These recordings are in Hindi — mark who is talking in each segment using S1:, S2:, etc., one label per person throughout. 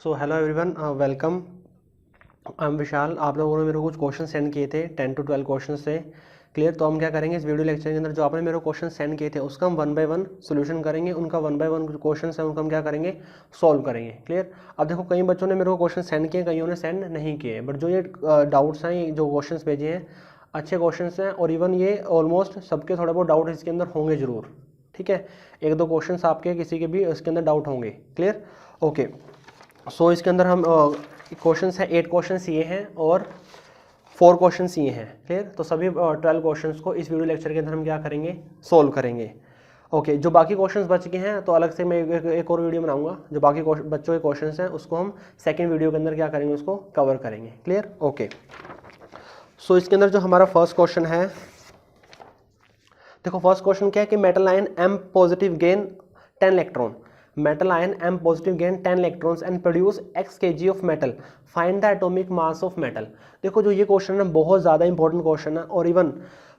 S1: So hello everyone, welcome. I am Vishal. आप लोगों ने मेरे को कुछ क्वेश्चन सेंड किए थे, 10 to 12 क्वेश्चन से। क्लियर। तो हम क्या करेंगे इस वीडियो लेक्चर के अंदर, जो आपने मेरे को क्वेश्चन सेंड किए थे उसका हम 1 by 1 सोल्यूशन करेंगे। उनका 1 by 1 क्वेश्चन है उनका हम क्या करेंगे, सॉल्व करेंगे। क्लियर। अब देखो, कई बच्चों ने मेरे को क्वेश्चन सेंड किए, कईयों ने सेंड नहीं किए, बट जो ये डाउट्स हैं, ये जो क्वेश्चन भेजे हैं अच्छे क्वेश्चन हैं, और इवन ये ऑलमोस्ट सबके थोड़े बहुत डाउट इसके अंदर होंगे जरूर। ठीक है, एक दो क्वेश्चन आपके किसी के भी इसके अंदर डाउट होंगे। क्लियर। ओके। सो इसके अंदर हम क्वेश्चंस हैं, 8 क्वेश्चंस ये हैं और 4 क्वेश्चंस ये हैं। क्लियर। तो सभी 12 क्वेश्चंस को इस वीडियो लेक्चर के अंदर हम क्या करेंगे, सोल्व करेंगे। ओके। जो बाकी क्वेश्चंस बच गए हैं तो अलग से मैं एक और वीडियो बनाऊंगा। जो बाकी बच्चों के क्वेश्चंस हैं उसको हम सेकेंड वीडियो के अंदर क्या करेंगे, उसको कवर करेंगे। क्लियर। ओके। सो इसके अंदर जो हमारा फर्स्ट क्वेश्चन है, देखो फर्स्ट क्वेश्चन क्या है कि metal ion M positive gain 10 electron. Metal ion M positive gain 10 electrons and produce x kg of metal, find the atomic mass of metal. देखो जो ये क्वेश्चन है बहुत ज़्यादा इंपॉर्टेंट क्वेश्चन है, और इवन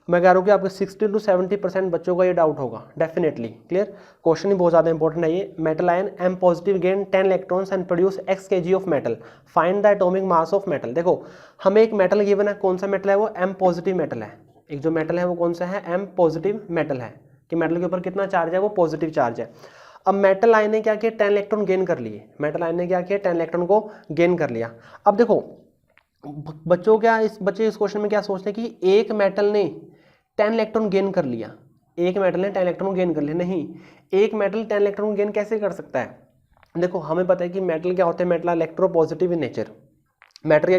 S1: मैं कह रहा हूँ कि आपके 60 to 70% बच्चों का ये डाउट होगा डेफिनेटली। क्लियर। क्वेश्चन ही बहुत ज़्यादा इंपॉर्टेंट है ये। Metal ion M positive gain 10 electrons and produce x kg of metal, find the atomic mass of metal. देखो हमें एक मेटल गिवन है, कौन सा मेटल है वो, M पॉजिटिव मेटल है। एक जो मेटल है वो कौन सा है, M पॉजिटिव मेटल है, कि मेटल के ऊपर कितना चार्ज है, वो पॉजिटिव चार्ज है। अब मेटल आयन ने क्या किया, 10 इलेक्ट्रॉन गेन कर लिए। मेटल आयन ने क्या किया, 10 इलेक्ट्रॉन को गेन कर लिया। अब देखो बच्चे इस क्वेश्चन में क्या सोचते हैं कि एक मेटल ने 10 इलेक्ट्रॉन गेन कर लिया, एक मेटल ने 10 इलेक्ट्रॉन गेन कर लिया। नहीं, एक मेटल 10 इलेक्ट्रॉन गेन कैसे कर सकता है। देखो हमें पता है कि मेटल क्या होते हैं, metal electropositive in nature. Metal क्या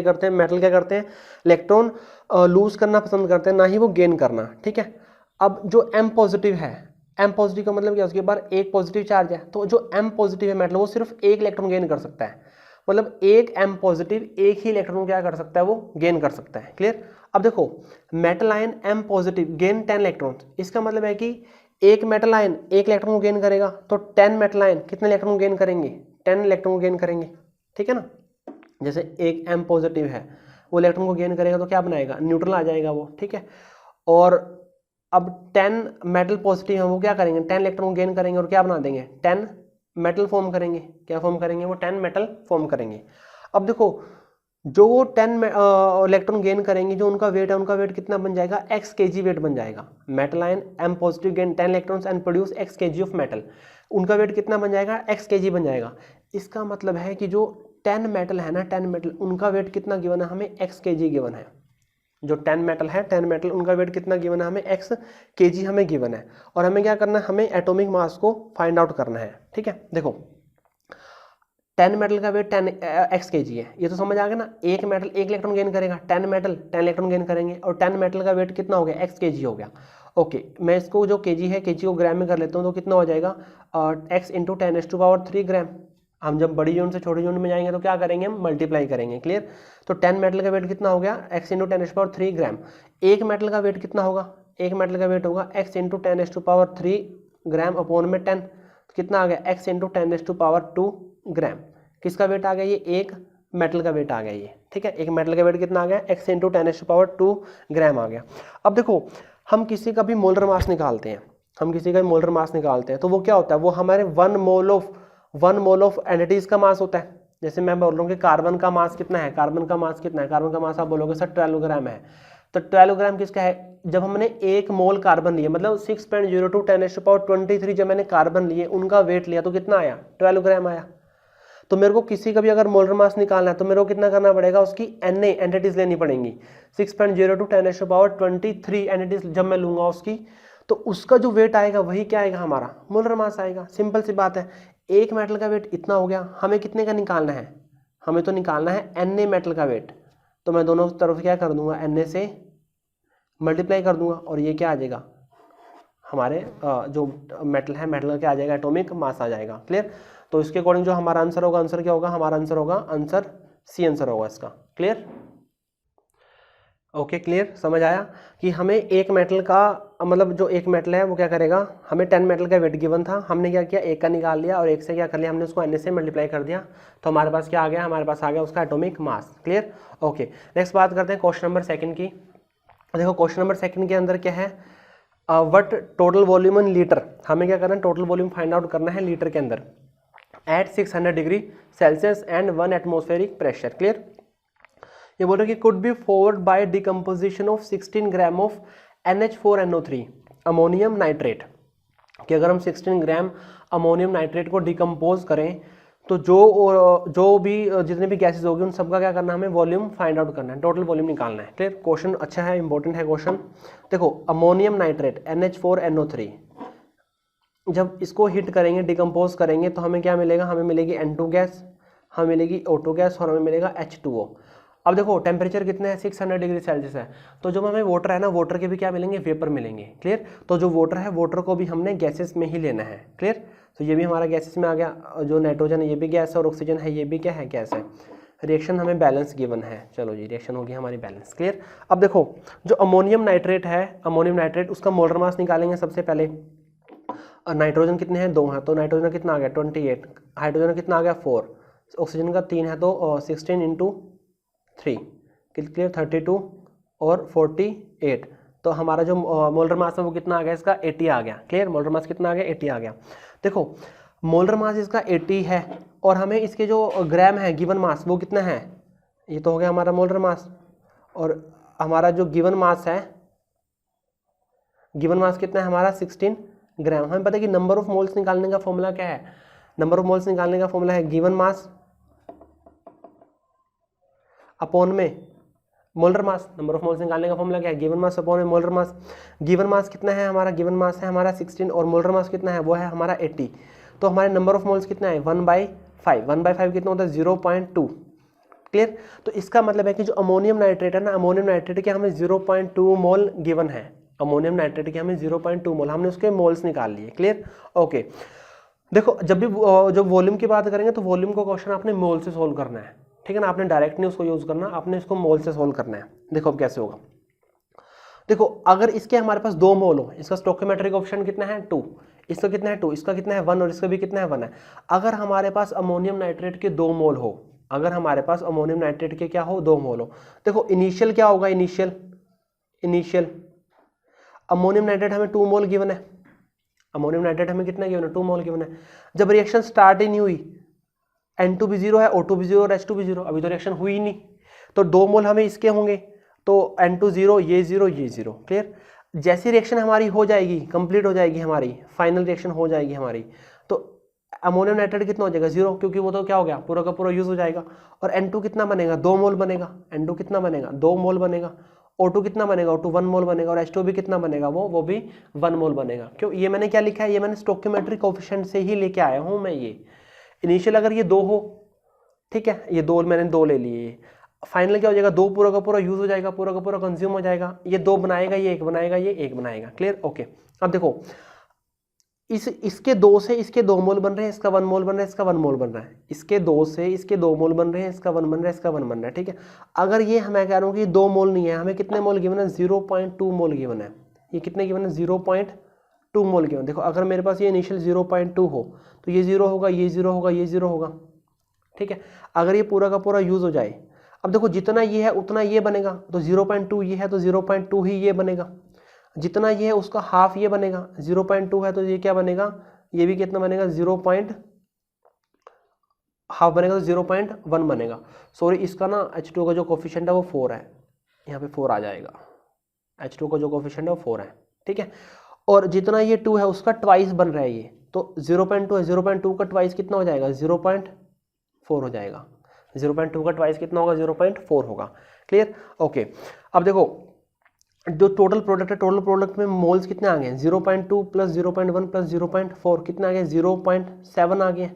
S1: करते हैं, इलेक्ट्रॉन लूज करना पसंद करते हैं, ना ही वो गेन करना। ठीक है। अब जो M पॉजिटिव है, M पॉजिटिव का मतलब क्या, उसके ऊपर एक पॉजिटिव चार्ज है, तो जो M पॉजिटिव है मेटल वो सिर्फ एक इलेक्ट्रॉन गेन कर सकता है। मतलब एक M पॉजिटिव एक ही इलेक्ट्रॉन क्या कर सकता है, वो गेन कर सकता है। क्लियर। अब देखो metal ion M positive gain 10 electron, इसका मतलब है कि एक मेटल आयन एक इलेक्ट्रॉन को गेन करेगा, तो 10 मेटल आयन कितने इलेक्ट्रॉन गेन करेंगे, 10 इलेक्ट्रॉन गेन करेंगे। ठीक है ना। जैसे एक M पॉजिटिव है, वो इलेक्ट्रॉन को गेन करेगा तो क्या बनाएगा, न्यूट्रल आ जाएगा वो। ठीक है। और अब 10 मेटल पॉजिटिव है, वो क्या करेंगे, 10 इलेक्ट्रॉन गेन करेंगे और क्या बना देंगे, 10 मेटल फॉर्म करेंगे। क्या फॉर्म करेंगे, वो 10 मेटल फॉर्म करेंगे। अब देखो जो वो 10 इलेक्ट्रॉन गेन करेंगे, जो उनका वेट कितना बन जाएगा, x kg वेट बन जाएगा। Metal ion M positive gain 10 electrons and produce x kg of metal, उनका वेट कितना बन जाएगा, x kg बन जाएगा। इसका मतलब है कि जो 10 मेटल है ना, 10 मेटल उनका वेट कितना गिवन है हमें, x kg गिवन है। जो 10 मेटल है, 10 मेटल उनका वेट कितना गिवन है हमें, x kg हमें गिवन है। और हमें क्या करना है, हमें एटॉमिक मास को फाइंड आउट करना है। ठीक है। देखो 10 मेटल का वेट 10 x kg है, ये तो समझ आ गया ना। एक मेटल एक इलेक्ट्रॉन गेन करेगा, 10 मेटल 10 इलेक्ट्रॉन गेन करेंगे, और 10 मेटल का वेट कितना हो गया, x kg हो गया। ओके, मैं इसको जो kg है, kg को ग्राम में कर लेता हूँ, तो कितना हो जाएगा, x इंटू 10⁻³ ग्राम। हम जब बड़ी यूनिट से छोटी यूनिट में जाएंगे तो क्या करेंगे, हम मल्टीप्लाई करेंगे। क्लियर। तो 10 मेटल का वेट कितना हो गया, x इंटू 10⁻³ ग्राम। एक मेटल का वेट कितना होगा, एक मेटल का वेट होगा x इंटू 10⁻³ ग्राम अपॉन में 10, तो कितना आ गया, x इंटू 10⁻² ग्राम। किसका वेट आ गया, ये एक मेटल का वेट आ गया ये। ठीक है। एक मेटल का वेट कितना आ गया, x इंटू 10⁻² ग्राम आ गया। अब देखो हम किसी का भी मोलर मास निकालते हैं, तो वो क्या होता है, वो हमारे 1 मोल ऑफ एंटिटीज का मास होता है। जैसे मैं बोल रहा हूँ कि कार्बन का मास कितना है, कार्बन का मास आप बोलोगे सर 12 ग्राम है, तो 12 ग्राम किसका है, जब हमने 1 मोल कार्बन लिए, मतलब 6.02 10⁻23 जब मैंने कार्बन लिए, उनका वेट लिया तो कितना आया, 12 ग्राम आया। तो मेरे को किसी का भी अगर मोलर मास निकालना है तो मेरे को कितना करना पड़ेगा, उसकी Na एंटिटीज लेनी पड़ेंगी। 6.02 10⁻23 एंटिटीज जब मैं लूंगा उसकी, तो उसका जो वेट आएगा वही क्या आएगा, हमारा मोलर मास आएगा। सिंपल सी बात है। एक मेटल का वेट इतना हो गया, हमें कितने का निकालना है, हमें तो निकालना है Na मेटल का वेट। तो मैं दोनों तरफ क्या कर दूंगा, Na से मल्टीप्लाई कर दूंगा, और ये क्या आ जाएगा, हमारे जो मेटल है, मेटल का क्या आ जाएगा, एटॉमिक मास आ जाएगा। क्लियर। तो इसके अकॉर्डिंग जो हमारा आंसर होगा, आंसर क्या होगा, हमारा आंसर होगा, आंसर सी आंसर होगा इसका। क्लियर। ओके। क्लियर। समझ आया कि हमें एक मेटल का मतलब जो एक मेटल है वो क्या करेगा, हमें 10 मेटल का वेट गिवन था, हमने क्या किया, एक का निकाल लिया और एक से क्या कर लिया, हमने उसको Na से मल्टीप्लाई कर दिया, तो हमारे पास क्या आ गया, हमारे पास आ गया उसका atomic mass. Clear. Okay. Next बात करते हैं क्वेश्चन नंबर 2 की। देखो क्वेश्चन नंबर 2 के अंदर क्या है, what total volume in litre. हमें क्या करना है, टोटल वॉल्यूम फाइंड आउट करना है लीटर के अंदर। At 600 degree Celsius and 1 atmospheric pressure. Clear. ये बोल रहे कि could be forward by decomposition of 16 gram of NH4NO3 ammonium nitrate, कि अगर हम 16 ग्राम अमोनियम नाइट्रेट को डिकम्पोज करें तो जो भी जितने भी गैसेज होगी उन सबका क्या करना है, हमें वॉल्यूम फाइंड आउट करना है, टोटल वॉल्यूम निकालना है। क्लियर। क्वेश्चन अच्छा है, इंपॉर्टेंट है क्वेश्चन। देखो अमोनियम नाइट्रेट NH4NO3 जब इसको हीट करेंगे, डिकम्पोज करेंगे तो हमें क्या मिलेगा, हमें मिलेगी N2 गैस, हमें मिलेगी O2 गैस और हमें मिलेगा H2O। अब देखो टेम्परेचर कितना है, 600 डिग्री सेल्सियस है, तो जो हमें वाटर है ना, वाटर के भी क्या मिलेंगे, वेपर मिलेंगे। क्लियर। तो जो वाटर है, वाटर को भी हमने गैसेस में ही लेना है। क्लियर। तो ये भी हमारा गैसेस में आ गया, जो नाइट्रोजन है ये भी गैस है और ऑक्सीजन है ये भी क्या है, गैस है। रिएक्शन हमें बैलेंस गिवन है, चलो जी रिएक्शन होगी हमारी बैलेंस। क्लियर। अब देखो जो अमोनियम नाइट्रेट है, अमोनियम नाइट्रेट उसका मोलर मास निकालेंगे सबसे पहले। नाइट्रोजन कितने हैं, 2 हैं, तो नाइट्रोजन कितना आ गया 28, हाइड्रोजन कितना आ गया 4, ऑक्सीजन का 3 है तो 16 इंटू 3 क्लियर 32 और 48, तो हमारा जो मोलर मास है वो कितना आ गया, इसका 80 आ गया। क्लियर। मोलर मास कितना आ गया, 80 आ गया। देखो मोलर मास इसका 80 है और हमें इसके जो ग्राम है गिवन मास वो कितना है, ये तो हो गया हमारा मोलर मास, और हमारा जो गिवन मास है, गिवन मास कितना है हमारा 16 ग्राम। हमें पता है कि नंबर ऑफ मोल्स निकालने का फॉर्मूला क्या है, नंबर ऑफ मोल्स निकालने का फॉर्मूला है गिवन मास अपॉन में molar mass. Number of moles निकालने का फॉर्मूला क्या है, गिवन मास अपॉन में मोलर मास। गिवन मास कितना है हमारा, गिवन मास है हमारा 16 और मोलर मास कितना है, वो है हमारा 80। तो हमारे नंबर ऑफ मोल्स कितना है 1/5, 1/5 कितना होता है 0.2। क्लियर। तो इसका मतलब है कि जो अमोनियम नाइट्रेट है ना, अमोनियम नाइट्रेट के हमें 0.2 मोल गिवन है, अमोनियम नाइट्रेट के हमें 0.2 मोल, हमने उसके मोल्स निकाल लिए। क्लियर। ओके। देखो जब भी जब वॉल्यूम की बात करेंगे तो वॉल्यूम को क्वेश्चन आपने मोल से सोल्व करना है, ठीक है ना, आपने डायरेक्ट नहीं उसको यूज करना, आपने इसको मोल से सोल्व करना है। देखो अब कैसे होगा, देखो अगर इसके हमारे पास 2 मोल हो, इसका स्टोइकोमेट्रिक कोएफिशिएंट कितना है 2, इसका कितना है 2, इसका कितना है 1 और इसका भी कितना है 1 है। अगर हमारे पास अमोनियम नाइट्रेट के 2 मोल हो, अगर हमारे पास अमोनियम नाइट्रेट के क्या हो 2 मोल हो, देखो इनिशियल क्या होगा, इनिशियल अमोनियम नाइट्रेट हमें 2 मोल गिवन है, अमोनियम नाइट्रेट हमें कितना गिवन है 2 मोल गिवन है। जब रिएक्शन स्टार्ट ही नहीं हुई, N2 भी 0 है, O2 भी 0 और H2 भी 0, अभी तो रिएक्शन हुई ही नहीं, तो 2 मोल हमें इसके होंगे, तो N2 0, ये 0, ये 0। क्लियर। जैसी रिएक्शन हमारी हो जाएगी, कंप्लीट हो जाएगी हमारी, फाइनल रिएक्शन हो जाएगी हमारी, तो अमोनियम नाइट्रेट कितना हो जाएगा 0, क्योंकि वो तो क्या हो गया पूरा का पूरा यूज हो जाएगा। और N2 कितना बनेगा 2 मोल बनेगा, N2 कितना बनेगा 2 मोल बनेगा। O2 कितना बनेगा, O2 1 मोल बनेगा, और H2 भी कितना बनेगा, वो भी 1 मोल बनेगा। क्यों, ये मैंने क्या लिखा है, ये मैंने स्टोइकोमेट्रिक कोएफिशिएंट से ही लेके आया हूँ मैं। ये इनिशियल अगर ये 2 हो, ठीक है, ये 2 मैंने 2 ले लिए, फाइनल क्या हो जाएगा 2 पूरा का पूरा यूज हो जाएगा, पूरा का पूरा कंज्यूम हो जाएगा, ये 2 बनाएगा, ये 1 बनाएगा, ये 1 बनाएगा। क्लियर। ओके। अब देखो इसके 2 से इसके 2 मोल बन रहे हैं, इसका 1 मोल बन रहा है, इसका 1 मोल बन रहा है, इसके 2 से इसके 2 मोल बन रहे हैं, इसका 1 बन रहा है, इसका 1 बन रहा है। ठीक है। अगर ये मैं कह रहा हूँ कि 2 मोल नहीं है, हमें कितने मोल गिवन है 0.2 मोल गिवन है, ये कितने गिवन है 0.2 मोल गिवन। देखो अगर मेरे पास ये इनिशियल 0.2 हो तो ये 0 होगा, ये 0 होगा, ये 0 होगा। ठीक है। अगर ये पूरा का पूरा यूज हो जाए, अब देखो जितना ये है उतना ये बनेगा, तो 0.2 ये है तो 0.2 ही ये बनेगा, जितना ये है उसका हाफ ये बनेगा, 0.2 है तो ये क्या बनेगा, ये भी कितना बनेगा 0. हाफ बनेगा तो 0.1 बनेगा। सॉरी इसका ना H2 का जो कोफिशिएंट है वो 4 है, यहाँ पे 4 आ जाएगा, H2 का जो कोफिशिएंट है वो 4 है। ठीक है। और जितना ये 2 है उसका ट्वाइस बन रहा है ये, तो 0.2 है, 0.2 का ट्वाइस कितना हो जाएगा 0.4 हो जाएगा, 0.2 का ट्वाइस कितना होगा 0.4 होगा। क्लियर। ओके। अब देखो जो टोटल प्रोडक्ट है, टोटल प्रोडक्ट में मोल्स कितने आ गए हैं 0.2 प्लस 0.1 प्लस 0.4 कितना आ गया 0.7 आ गए।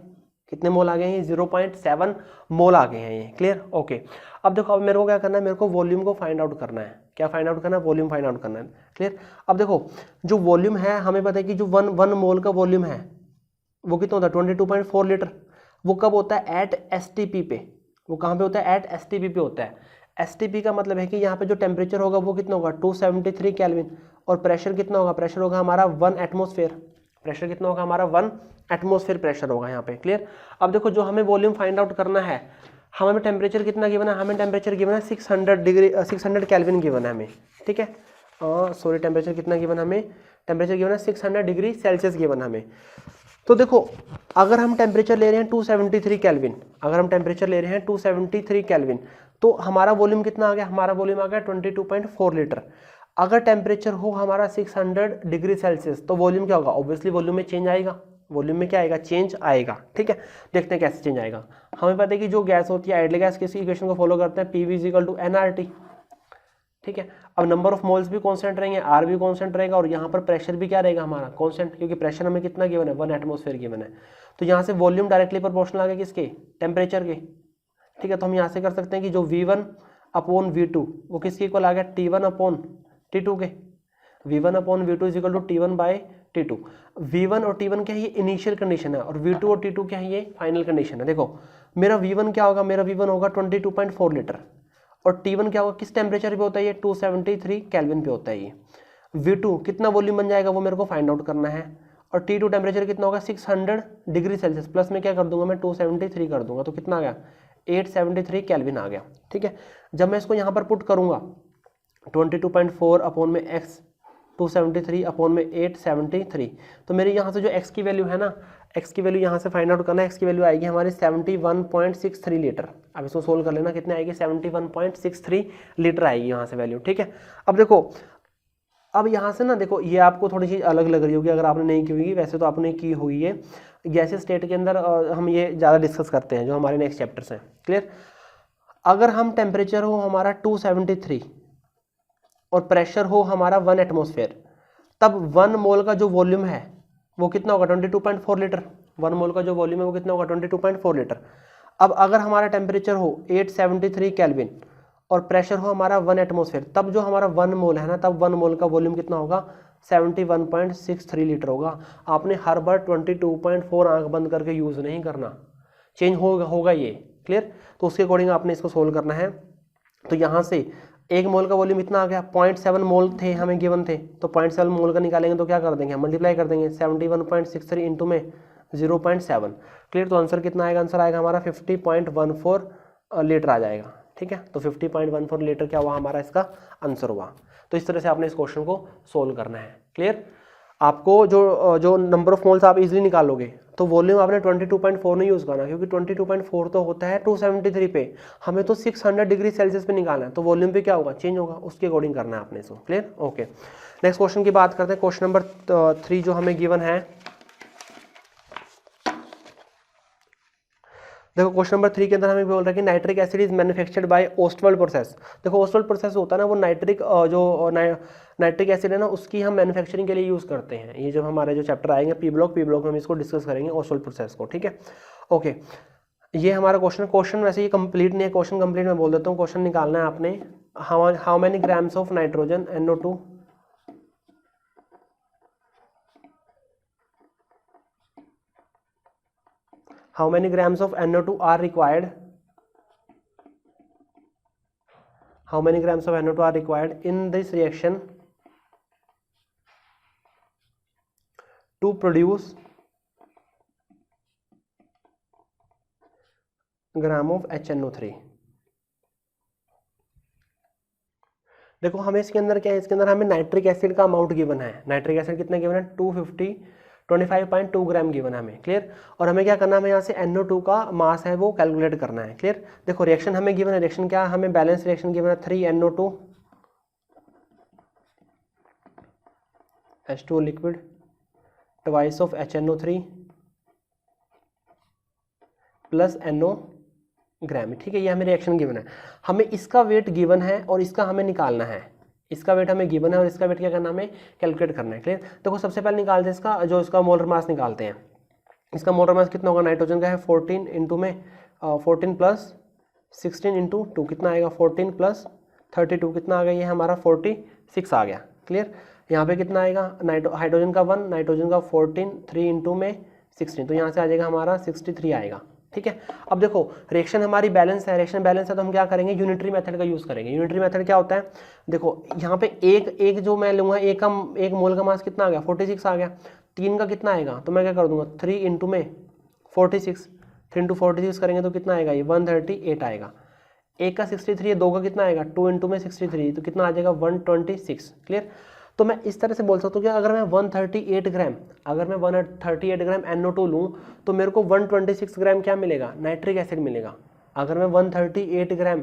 S1: कितने मोल आ गए हैं ये 0.7 मोल आ गए हैं ये। क्लियर। ओके। अब देखो अब मेरे को क्या करना है, मेरे को वॉल्यूम को फाइंड आउट करना है। क्या फाइंड आउट करना है, वॉल्यूम फाइंड आउट करना है। क्लियर। अब देखो जो वॉल्यूम है हमें पता है कि जो 1 मोल का वॉल्यूम है वो कितना होता है 22.4 लीटर। वो कब होता है एट STP पे, वो कहाँ पे होता है एट STP पे होता है। STP का मतलब है कि यहाँ पे जो टेम्परेचर होगा वो कितना होगा 273 केल्विन, और प्रेशर कितना होगा, प्रेशर होगा हमारा 1 एटमॉस्फेयर, प्रेशर कितना होगा हमारा 1 एटमॉस्फेयर प्रेशर होगा यहाँ पे। क्लियर। अब देखो जो हमें वॉल्यूम फाइंड आउट करना है, हमें टेम्परेचर कितना गिवन है, हमें टेम्परेचर गिवन है 600 केल्विन गिवन है हमें। ठीक है। सॉरी टेम्परेचर कितना गिवन है हमें, टेम्परेचर गिवन है 600 डिग्री सेल्सियस गिवन है हमें। तो देखो अगर हम टेम्परेचर ले रहे हैं 273 केल्विन, अगर हम टेम्परेचर ले रहे हैं 273 केल्विन, तो हमारा वॉल्यूम कितना आ गया, हमारा वॉल्यूम आ गया 22.4 लीटर। अगर टेम्परेचर हो हमारा 600 डिग्री सेल्सियस, तो वॉल्यूम क्या होगा, ऑब्वियसली वॉल्यूम में चेंज आएगा, वॉल्यूम में क्या आएगा, चेंज आएगा। ठीक है, देखते हैं कैसे चेंज आएगा। हमें पता है कि जो गैस होती है आइडियल गैस, किसी इक्वेशन को फॉलो करते हैं, PV = nRT। ठीक है, अब नंबर ऑफ मोल्स भी कांस्टेंट रहेंगे, आर भी कांस्टेंट रहेगा, और यहाँ पर प्रेशर भी क्या रहेगा हमारा कांस्टेंट, क्योंकि प्रेशर हमें कितना गिवन है, 1 एटमॉस्फेयर गिवन है। तो यहाँ से वॉल्यूम डायरेक्टली प्रोपोर्शनल आ गया किसके, टेम्परेचर के। ठीक है, तो हम यहाँ से कर सकते हैं कि जो V1/V2 वो किसके इक्वल आ गया, T1/T2 के। V1/V2 = T1/T2। V1 और T1 क्या है, ये इनिशियल कंडीशन है, और V2 और T2 क्या है, ये फाइनल कंडीशन है। देखो मेरा V1 क्या होगा, मेरा V1 होगा 22.4 लीटर, और T1 क्या होगा, किस टेम्परेचर पे होता है ये, 273 केल्विन पे होता है ये। V2 कितना वॉल्यूम बन जाएगा वो मेरे को फाइंड आउट करना है, और T2 टेम्परेचर कितना होगा, 600 डिग्री सेल्सियस, प्लस में क्या कर दूंगा मैं, 273 कर दूंगा, तो कितना आ गया, 873 केल्विन आ गया। ठीक है, जब मैं इसको यहाँ पर पुट करूंगा 22.4/x 273/873, तो मेरी यहाँ से जो x की वैल्यू है ना, x की वैल्यू यहाँ से फाइंड आउट करना है, x की वैल्यू आएगी हमारी 71.63 लीटर। अब इसको सोल्व कर लेना, कितने आएगी, 71.63 लीटर आएगी यहाँ से वैल्यू। ठीक है, अब देखो, अब यहाँ से ना देखो, ये आपको थोड़ी सी अलग लग रही होगी अगर आपने नहीं की होगी, वैसे तो आपने की हुई है। गैसेस स्टेट के अंदर हम ये ज़्यादा डिस्कस करते हैं जो हमारे नेक्स्ट चैप्टर्स हैं। क्लियर, अगर हम टेम्परेचर हो हमारा 273 और प्रेशर हो हमारा 1 एटमॉस्फेयर, तब 1 मोल का जो वॉल्यूम है वो कितना होगा, 22.4 लीटर। 1 मोल का जो वॉल्यूम है वो कितना होगा, 22.4 लीटर। अब अगर हमारा टेम्परेचर हो 873 केल्विन और प्रेशर हो हमारा 1 एटमॉस्फेयर, तब जो हमारा 1 मोल है ना, तब 1 मोल का वॉल्यूम कितना होगा, 71.63 लीटर होगा। आपने हर बार 22.4 आंख बंद करके यूज़ नहीं करना, चेंज होगा ये। क्लियर, तो उसके अकॉर्डिंग आपने इसको सोल्व करना है। तो यहाँ से 1 मोल का वॉल्यूम इतना आ गया, 0.7 मोल थे हमें गिवन थे, तो 0.7 मोल का निकालेंगे तो क्या कर देंगे, मल्टीप्लाई कर देंगे 71.63 इंटू में 0.7। क्लियर, तो आंसर कितना आएगा, आंसर आएगा हमारा 50.14 लीटर आ जाएगा। ठीक है, तो 50.14 लीटर क्या हुआ हमारा, इसका आंसर हुआ। तो इस तरह से आपने इस क्वेश्चन को सोल्व करना है। क्लियर, आपको जो नंबर ऑफ मोल्स आप इजीली निकालोगे, तो वॉल्यूम आपने 22.4 नहीं यूज़ करना, क्योंकि 22.4 तो होता है 273 पे, हमें तो 600 डिग्री सेल्सियस पे निकालना है, तो वॉल्यूम पे क्या होगा, चेंज होगा, उसके अकॉर्डिंग करना है आपने इसको। Clear, okay. नेक्स्ट क्वेश्चन की बात करते हैं, क्वेश्चन नंबर 3 जो हमें गिवन है। देखो क्वेश्चन नंबर 3 के अंदर हमें बोल रहा है कि nitric acid is manufactured by Ostwald process. देखो ओस्टवाल्ड प्रोसेस होता है ना, वो नाइट्रिक एसिड है ना, उसकी हम मैन्युफैक्चरिंग के लिए यूज़ करते हैं। ये जब हमारे जो चैप्टर आएंगे पी ब्लॉक में हम इसको डिस्कस करेंगे ओस्टवाल्ड प्रोसेस को। ठीक है, ओके, ये हमारा क्वेश्चन वैसे ये कंप्लीट नहीं है, क्वेश्चन कंप्लीट मैं बोल देता हूँ। क्वेश्चन निकालना है आपने, how many grams of nitrogen NO2 how many grams of NO2 are required, how many grams of NO2 are required in this reaction to produce gram of HNO3। देखो हमें इसके अंदर क्या है, इसके अंदर हमें नाइट्रिक एसिड का अमाउंट गिवन है। नाइट्रिक एसिड कितना गिवन है, 25.2 ग्राम गिवन है हमें। क्लियर, और हमें क्या करना है, हमें यहाँ से NO2 का मास है वो कैलकुलेट करना है। क्लियर, देखो रिएक्शन हमें गिवन है, रिएक्शन क्या है, हमें बैलेंस रिएक्शन गिवन है 3NO2 H2O liquid twice of HNO3 plus NO ग्राम। ठीक है, ये हमें रिएक्शन गिवन है, हमें इसका वेट गिवन है और इसका हमें निकालना है। इसका वेट हमें गिवन है और इसका वेट क्या करना है, हमें कैलकुलेट करना है। क्लियर, देखो सबसे पहले निकालते हैं इसका जो इसका मोलर मास निकालते हैं। इसका मोलर मास कितना होगा, नाइट्रोजन का है 14 इंटू में 14 प्लस 16 इंटू 2 कितना आएगा, 14 प्लस 32 कितना आ गया, ये हमारा 46 आ गया। क्लियर, यहाँ पे कितना आएगा, हाइड्रोजन का 1, नाइट्रोजन का 14, 3 इंटू में 16, तो यहाँ से आ जाएगा हमारा 63 आएगा। ठीक है, अब देखो रिएक्शन हमारी बैलेंस है, रिएक्शन बैलेंस है तो हम क्या करेंगे, यूनिटरी मेथड का यूज़ करेंगे। यूनिटरी मेथड क्या होता है, देखो यहाँ पे एक जो मैं लूँगा, एक मोल का मास कितना आ गया, 46 आ गया। 3 का कितना आएगा, तो मैं क्या कर दूंगा 3 इंटू में 46, 3 इंटू 46 करेंगे तो कितना आएगा, ये 138 आएगा। 1 का 63 है, 2 का कितना आएगा, 2 इंटू में 63, तो कितना आ जाएगा 126। क्लियर, तो मैं इस तरह से बोल सकता हूँ कि अगर मैं 138 ग्राम NO2 लूँ तो मेरे को 126 ग्राम क्या मिलेगा, नाइट्रिक एसिड मिलेगा। अगर मैं 138 ग्राम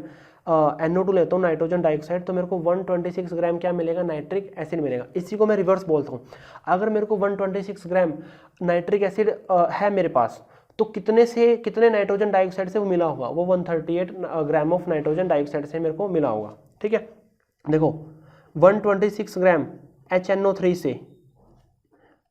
S1: NO2 लेता हूँ, नाइट्रोजन डाइऑक्साइड, तो मेरे को 126 ग्राम क्या मिलेगा, नाइट्रिक एसिड मिलेगा। इसी को मैं रिवर्स बोलता हूँ, अगर मेरे को 126 ग्राम नाइट्रिक एसिड है मेरे पास, तो कितने नाइट्रोजन डाइऑक्साइड से वो मिला होगा, वो 138 ग्राम ऑफ नाइट्रोजन डाइऑक्साइड से मेरे को मिला होगा। ठीक है, देखो 126 ग्राम HNO3 से,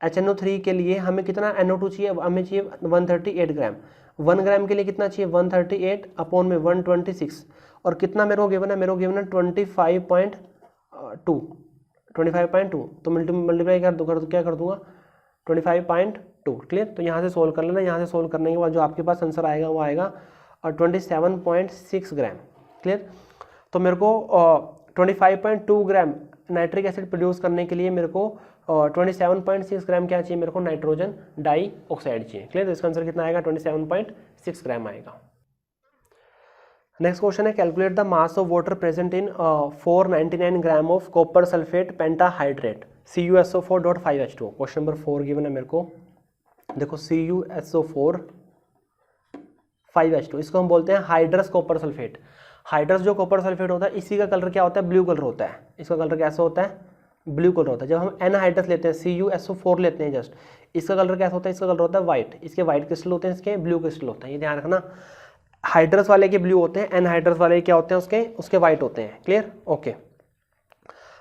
S1: HNO3 के लिए हमें कितना NO2 चाहिए, हमें चाहिए 138 ग्राम। 1 ग्राम के लिए कितना चाहिए, 138 अपॉन में 126, और कितना मेरे को गिवन है, मेरे को गिवन है 25.2, तो मल्टीप्लाई क्या कर दूंगा 25.2। क्लियर, तो यहाँ से सोल्व कर लेना। यहाँ से सोल्व करने के बाद जो आपके पास आंसर आएगा वो आएगा 27.6 ग्राम। क्लियर, तो मेरे को 25.2 ग्राम नाइट्रिक एसिड प्रोड्यूस करने के लिए मेरे को 27.6 ग्राम क्या चाहिए, मेरे को नाइट्रोजन डाइऑक्साइड चाहिए। क्लियर, तो इसका आंसर कितना आएगा, 27.6 ग्राम आएगा। नेक्स्ट क्वेश्चन है, calculate the mass of water present in 499 gram of copper sulphate pentahydrate CuSO4.5H2। Question number 4 given है मेरे को। देखो CuSO4 5H2, इसको हम बोलते हैं हाइड्रस कॉपर सल्फेट। हाइड्रस जो कॉपर सल्फेट होता है, इसी का कलर क्या होता है, ब्लू कलर होता है। इसका कलर कैसा होता है, ब्लू कलर होता है। जब हम एनहाइड्रस लेते हैं, CuSO4 लेते हैं जस्ट, इसका कलर कैसा होता है, इसका कलर होता है व्हाइट। इसके व्हाइट क्रिस्टल होते हैं, इसके ब्लू क्रिस्टल होते हैं, ये ध्यान रखना। हाइड्रस वाले के ब्लू होते हैं, एनहाइड्रस वाले क्या होते हैं, उसके व्हाइट होते हैं। Clear, okay.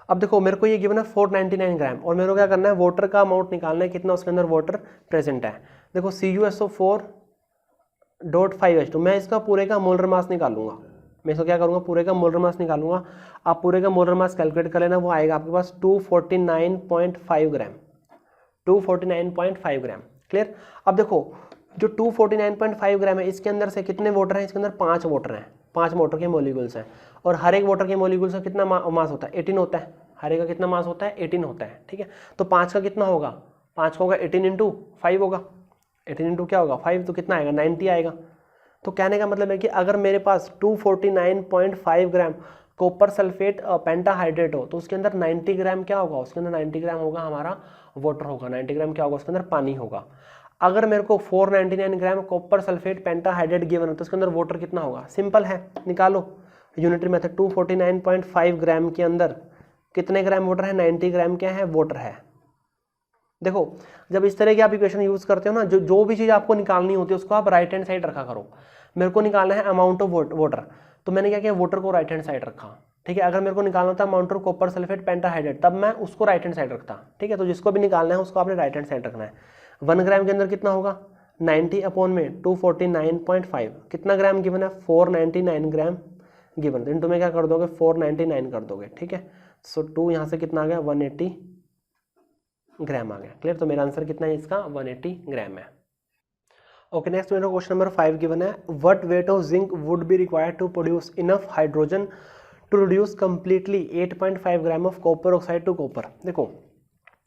S1: अब देखो मेरे को ये गिवन है 499 ग्राम, और मेरे को क्या करना है, वाटर का अमाउंट निकालना है, कितना उसके अंदर वाटर प्रेजेंट है। देखो CuSO4.5H2, मैं इसका पूरे का मोलर मास निकालूंगा। मैं इसको क्या करूंगा, पूरे का मोलर मास निकालूंगा। आप पूरे का मोलर मास कैलकुलेट कर लेना, वो आएगा आपके पास 249.5 ग्राम, 249.5 ग्राम। क्लियर, अब देखो जो 249.5 ग्राम है, इसके अंदर से कितने वाटर हैं, इसके अंदर 5 वाटर हैं, 5 वाटर के मॉलिक्यूल्स हैं, और हर एक वाटर के मॉलिक्यूल्स का कितना मास होता है, 18 होता है। हर एक का कितना मास होता है, 18 होता है। ठीक है, तो 5 का कितना होगा, 5 का होगा 18 इंटू 5 होगा, 18 इंटू क्या होगा 5, तो कितना आएगा 90 आएगा। तो कहने का मतलब है कि अगर मेरे पास 249.5 ग्राम कॉपर सल्फेट पेंटाहाइड्रेट हो, तो उसके अंदर 90 ग्राम क्या होगा, उसके अंदर 90 ग्राम होगा हमारा वाटर होगा, 90 ग्राम क्या होगा, उसके अंदर पानी होगा। अगर मेरे को 499 gram copper sulphate pentahydrate given है, तो उसके अंदर वाटर कितना होगा, सिंपल है, निकालो यूनिटरी मेथड। 249.5 ग्राम के अंदर कितने ग्राम वाटर है, 90 ग्राम क्या है, वाटर है। देखो जब इस तरह की आप इक्वेशन यूज करते हो ना, जो भी चीज आपको निकालनी होती है उसको आप राइट हैंड साइड रखा करो। मेरे को निकालना है अमाउंट ऑफ वाटर, तो मैंने क्या किया, वाटर को राइट हैंड साइड रखा। ठीक है, अगर मेरे को निकालना था amount of copper sulphate pentahydrate, तब मैं उसको राइट हैंड साइड रखता। ठीक है, तो जिसको भी निकालना है उसको आपने राइट हैंड साइड रखना है। 1 ग्राम के अंदर कितना होगा, 90 अपॉन में 249.5, कितना ग्राम गिवन है, 499 ग्राम गिवन। तो इंटू में क्या कर दोगे, 499 कर दोगे। ठीक है, सो 2 यहाँ से कितना आ गया, 180 ग्राम आ गया। क्लियर, तो मेरा आंसर कितना है इसका, 180 ग्राम है। ओके, नेक्स्ट मेरा क्वेश्चन नंबर 5 गिवन है, what weight of zinc would be required to produce enough hydrogen to reduce completely 8.5 gram of copper oxide to copper. देखो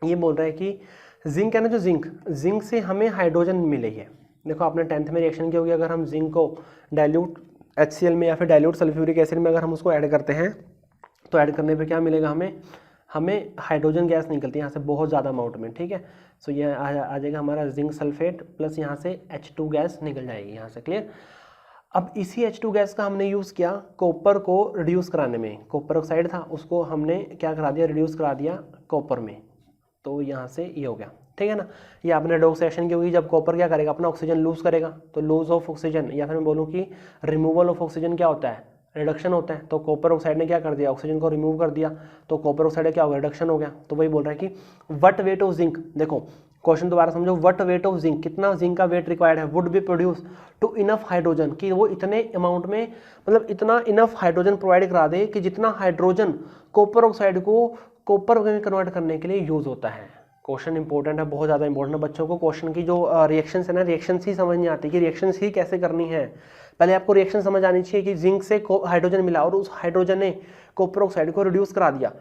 S1: ये बोल रहा है कि जिंक है ना, जो जिंक से हमें हाइड्रोजन मिली है। देखो आपने 10th में रिएक्शन किया होगी, अगर हम जिंक को डाइल्यूट HCl में या फिर डाइल्यूट सल्फ्यूरिक एसिड में अगर हम उसको ऐड करते हैं, तो ऐड करने पे क्या मिलेगा हमें हाइड्रोजन गैस निकलती है यहाँ से बहुत ज़्यादा अमाउंट में। ठीक है, सो ये आ जाएगा हमारा जिंक सल्फेट प्लस यहाँ से H2 गैस निकल जाएगी यहाँ से। क्लियर, अब इसी H2 गैस का हमने यूज़ किया कॉपर को रिड्यूस कराने में। कॉपर ऑक्साइड था, उसको हमने क्या करा दिया, रिड्यूस करा दिया कॉपर में, तो यहाँ से ये हो गया। ठीक है ना, ये आपने रेडॉक्स रिएक्शन की होगी, जब कॉपर क्या करेगा, अपना ऑक्सीजन लूज करेगा, तो लूज ऑफ ऑक्सीजन, या फिर मैं बोलूँ कि रिमूवल ऑफ ऑक्सीजन क्या होता है, रिडक्शन होता है। तो कॉपर ऑक्साइड ने क्या कर दिया, ऑक्सीजन को रिमूव कर दिया, तो कॉपर ऑक्साइड क्या होगा, रिडक्शन हो गया। तो वही बोल रहा है कि व्हाट वेट ऑफ जिंक, देखो क्वेश्चन दोबारा समझो, व्हाट वेट ऑफ जिंक, कितना जिंक का वेट रिक्वायर्ड है, would be produce to enough hydrogen, कि वो इतने अमाउंट में, मतलब इतना इनफ हाइड्रोजन प्रोवाइड करा दे कि जितना हाइड्रोजन कॉपर ऑक्साइड को कॉपर में कन्वर्ट करने के लिए यूज होता है। क्वेश्चन इंपॉर्टेंट है, बहुत ज़्यादा इंपॉर्टेंट है। बच्चों को क्वेश्चन की जो रिएक्शन है ना, रिएक्शन ही समझ नहीं आती कि रिएक्शन ही कैसे करनी है। पहले आपको रिएक्शन समझ आनी चाहिए कि जिंक से हाइड्रोजन मिला और उस हाइड्रोजन ने कॉपर ऑक्साइड को रिड्यूस करा दिया,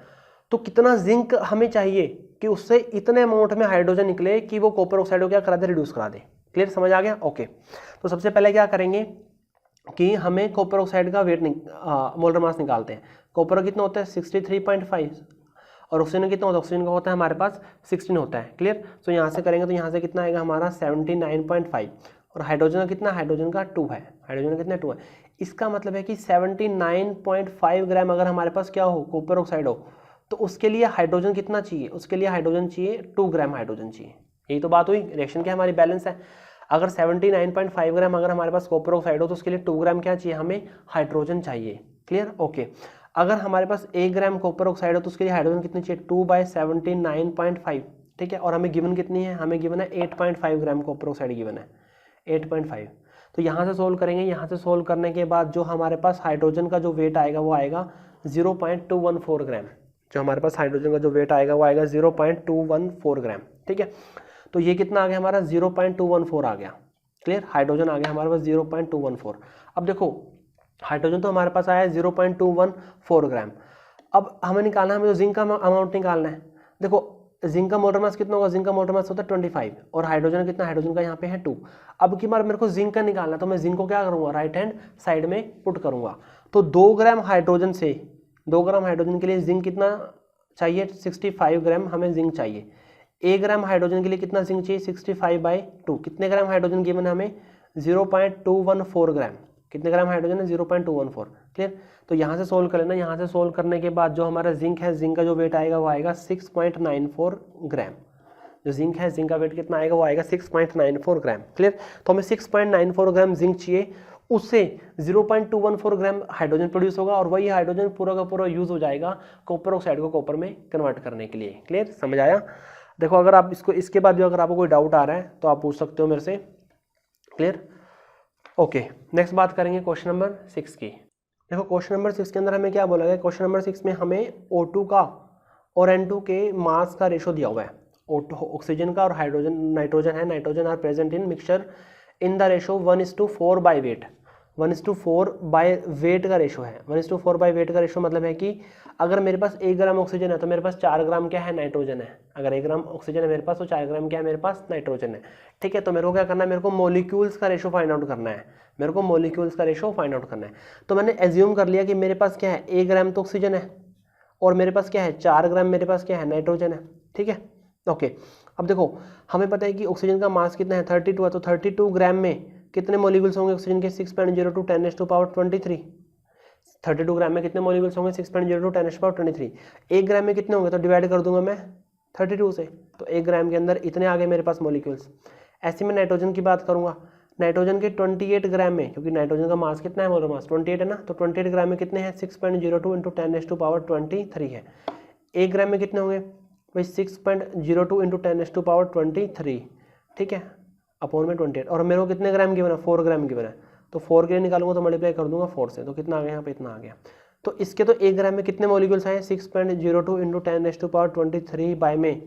S1: तो कितना जिंक हमें चाहिए कि उससे इतने अमाउंट में हाइड्रोजन निकले कि वो कॉपर ऑक्साइड को क्या करा दे, रिड्यूस करा दे। क्लियर, समझ आ गया। ओके, तो सबसे पहले क्या करेंगे कि हमें कॉपर ऑक्साइड का वेट मोलर मास निकालते हैं। कॉपर कितना होता है 63.5, और ऑक्सीजन का कितना होता है, ऑक्सीजन का होता है हमारे पास 16 होता है। क्लियर। तो यहाँ से करेंगे तो यहाँ से कितना आएगा हमारा 79.5 और हाइड्रोजन का कितना, हाइड्रोजन का 2 है, हाइड्रोजन का कितना 2 है। इसका मतलब है कि 79.5 ग्राम अगर हमारे पास क्या हो, कॉपर ऑक्साइड हो, तो उसके लिए हाइड्रोजन कितना चाहिए, उसके लिए हाइड्रोजन चाहिए 2 ग्राम हाइड्रोजन चाहिए। यही तो बात हुई, रिएक्शन क्या हमारी बैलेंस है। अगर 79.5 ग्राम अगर हमारे पास कॉपर ऑक्साइड हो तो उसके लिए 2 ग्राम क्या चाहिए, हमें हाइड्रोजन चाहिए। क्लियर। ओके। अगर हमारे पास 1 ग्राम कॉपर ऑक्साइड हो तो उसके लिए हाइड्रोजन कितनी चाहिए, 2/79.5। ठीक है। और हमें गिवन कितनी है, हमें गिवन है 8.5 ग्राम कॉपर ऑक्साइड गिवन है, 8.5। तो यहाँ से सोल्व करेंगे, यहाँ से सोल्व करने के बाद जो हमारे पास हाइड्रोजन का जो वेट आएगा वो आएगा 0.214 ग्राम। जो हमारे पास हाइड्रोजन का जो वेट आएगा वो आएगा 0.214 ग्राम। ठीक है। तो ये कितना आ गया हमारा, 0.214 आ गया। क्लियर। हाइड्रोजन आ गया हमारे पास 0.214। अब देखो हाइड्रोजन तो हमारे पास आया है 0.214 ग्राम। अब हमें निकालना है, हमें तो जिंक का अमाउंट निकालना है। देखो जिंक का मोटर मास कितना होगा, जिंक का मोटर मास होता है 25 और हाइड्रोजन कितना, हाइड्रोजन का यहाँ पे है 2। अब की बार मेरे को जिंक का निकालना है तो मैं जिंक को क्या करूँगा, राइट हैंड साइड में पुट करूँगा। तो 2 ग्राम हाइड्रोजन से, 2 ग्राम हाइड्रोजन के लिए जिंक कितना चाहिए, 65 ग्राम हमें जिंक चाहिए। 1 ग्राम हाइड्रोजन के लिए कितना जिंक चाहिए, 65/2। कितने ग्राम हाइड्रोजन गिवन है हमें, 0.214 ग्राम। कितने ग्राम हाइड्रोजन है, 0.214। क्लियर। तो यहाँ से सोल्व कर लेना, यहाँ से सोल्व करने के बाद जो हमारा जिंक है, जिंक का जो वेट आएगा वो आएगा 6.94 ग्राम। जो जिंक है, जिंक का वेट कितना आएगा, वो आएगा 6.94 ग्राम। क्लियर। तो हमें 6.94 ग्राम जिंक चाहिए, उससे 0.214 ग्राम हाइड्रोजन प्रोड्यूस होगा और वही हाइड्रोजन पूरा का पूरा यूज हो जाएगा कॉपर ऑक्साइड को कॉपर में कन्वर्ट करने के लिए। क्लियर, समझ आया। देखो अगर आप इसको, इसके बाद भी अगर आपको कोई डाउट आ रहा है तो आप पूछ सकते हो मेरे से। क्लियर। ओके। नेक्स्ट बात करेंगे क्वेश्चन नंबर 6 की। देखो क्वेश्चन नंबर 6 के अंदर हमें क्या बोला गया, क्वेश्चन नंबर 6 में हमें O2 का और N2 के मास का रेशो दिया हुआ है। O2 ऑक्सीजन का और हाइड्रोजन, नाइट्रोजन है, nitrogen are present in mixture in the ratio 1:4 by weight. 1:4 by weight का रेशो है। 1:4 बाई वेट का रेशो मतलब है कि अगर मेरे पास 1 ग्राम ऑक्सीजन है तो मेरे पास 4 ग्राम क्या है, नाइट्रोजन है। अगर 1 ग्राम ऑक्सीजन है मेरे पास तो 4 ग्राम क्या है मेरे पास, नाइट्रोजन है। ठीक है। तो मेरे को क्या करना है, मेरे को मॉलिक्यूल्स का रेशो फाइंड आउट करना है, मेरे को मॉलिक्यूल्स का रेशो फाइंड आउट करना है। तो मैंने एज्यूम कर लिया कि मेरे पास क्या है, 1 ग्राम तो ऑक्सीजन है और मेरे पास क्या है, 4 ग्राम मेरे पास क्या है, नाइट्रोजन है। ठीक है। ओके। अब देखो हमें पता है कि ऑक्सीजन का मास कितना है, 32 है। तो 32 ग्राम में कितने मॉलिक्यूल्स होंगे ऑक्सीजन के, 6.02 10⁻23। 32 ग्राम में कितने मॉलिक्यूल्स होंगे, 6.02 10⁻23। 1 ग्राम में कितने होंगे, तो डिवाइड कर दूंगा मैं 32 से, तो 1 ग्राम के अंदर इतने आ गए मेरे पास मॉलिक्यूल्स। ऐसे में नाइट्रोजन की बात करूंगा, नाइट्रोजन के 28 ग्राम में, क्योंकि नाइट्रोजन का मास कितना है, मोलर मास 28 है ना, तो 28 ग्राम में कितने हैं, 6.02 × 10⁻23 है। 1 ग्राम में कितने होंगे भाई, 6.02 × 10⁻23। ठीक है, अपॉन में 28। और मेरे को कितने ग्राम गिवन है, 4 ग्राम गिवन है। तो 4 के लिए निकालूंगा तो मल्टीप्लाई कर दूंगा 4 से, तो कितना आ गया यहाँ पे, इतना आ गया। तो इसके तो 1 ग्राम में कितने मॉलिक्यूल्स आए, 6.02 × 10⁻23 बाय में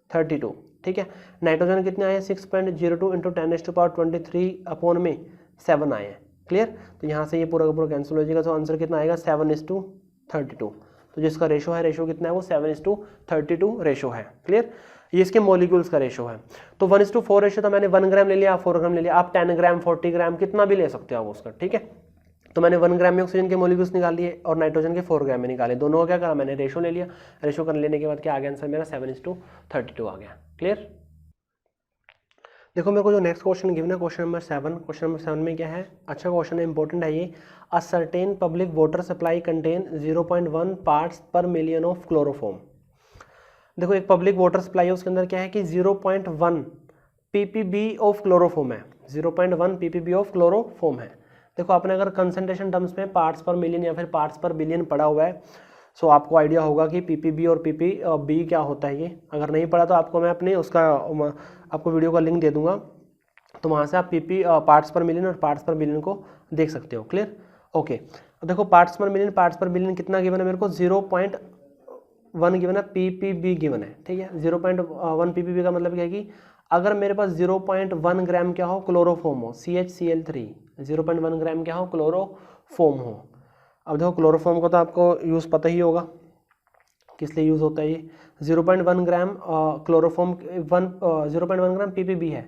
S1: 32। ठीक है। नाइट्रोजन कितने आए, 6.02 × 10⁻23 अपॉन में 7 आए हैं। क्लियर। तो यहाँ से ये पूरा का पूरा कैंसिल हो जाएगा। तो आंसर कितना आएगा, 7:32। तो जिसका रेशो है, रेशो कितना है, वो 7:32 रेशो है। क्लियर। ये इसके मॉलिक्यूल्स का रेशो है। तो 1:4 रेशो तो मैंने 1 ग्राम ले लिया, 4 ग्राम ले लिया, आप 10 ग्राम 40 ग्राम कितना भी ले सकते हो आप उसका। ठीक है। तो मैंने 1 ग्राम में ऑक्सीजन के मॉलिक्यूल्स निकाल लिए और नाइट्रोजन के 4 ग्राम में निकाले, दोनों का क्या करा मैंने, रेशो ले लिया। रेशो कर लेने के बाद क्या आ गया आंसर मेरा, 7:32 आ गया। क्लियर। देखो मेरे को जो नेक्स्ट क्वेश्चन गिवन है, क्वेश्चन नंबर 7। क्वेश्चन नंबर 7 में क्या है, अच्छा क्वेश्चन है, इंपॉर्टेंट है ये। A certain public water supply contain 0.1 parts पर मिलियन ऑफ क्लोरोफॉर्म। देखो एक पब्लिक वाटर सप्लाई है, उसके अंदर क्या है कि 0.1 ppb ऑफ क्लोरोफॉर्म है, 0.1 ppb ऑफ क्लोरोफॉर्म है। देखो आपने अगर कंसंट्रेशन टर्म्स में पार्ट्स पर मिलियन या फिर पार्ट्स पर बिलियन पढ़ा हुआ है, सो आपको आइडिया होगा कि ppb और ppb क्या होता है ये। अगर नहीं पढ़ा तो आपको मैं अपने उसका आपको वीडियो का लिंक दे दूंगा, तो वहाँ से आप पार्ट्स पर मिलियन और पार्ट्स पर बिलियन को देख सकते हो। क्लियर। ओके। देखो पार्ट्स पर मिलियन, पार्ट्स पर बिलियन कितना गिवन है मेरे को, 0.1 गिवन है, ppb गिवन है। ठीक है। 0.1 ppb का मतलब क्या है कि अगर मेरे पास 0.1 ग्राम क्या हो, क्लोरोफॉर्म हो, CHCl3, 0.1 ग्राम क्या हो, क्लोरोफॉर्म हो। अब देखो क्लोरोफॉर्म का तो आपको यूज़ पता ही होगा किस लिए यूज़ होता है ये। 0.1 ग्राम क्लोरोफॉर्म 0.1 ग्राम ppb है।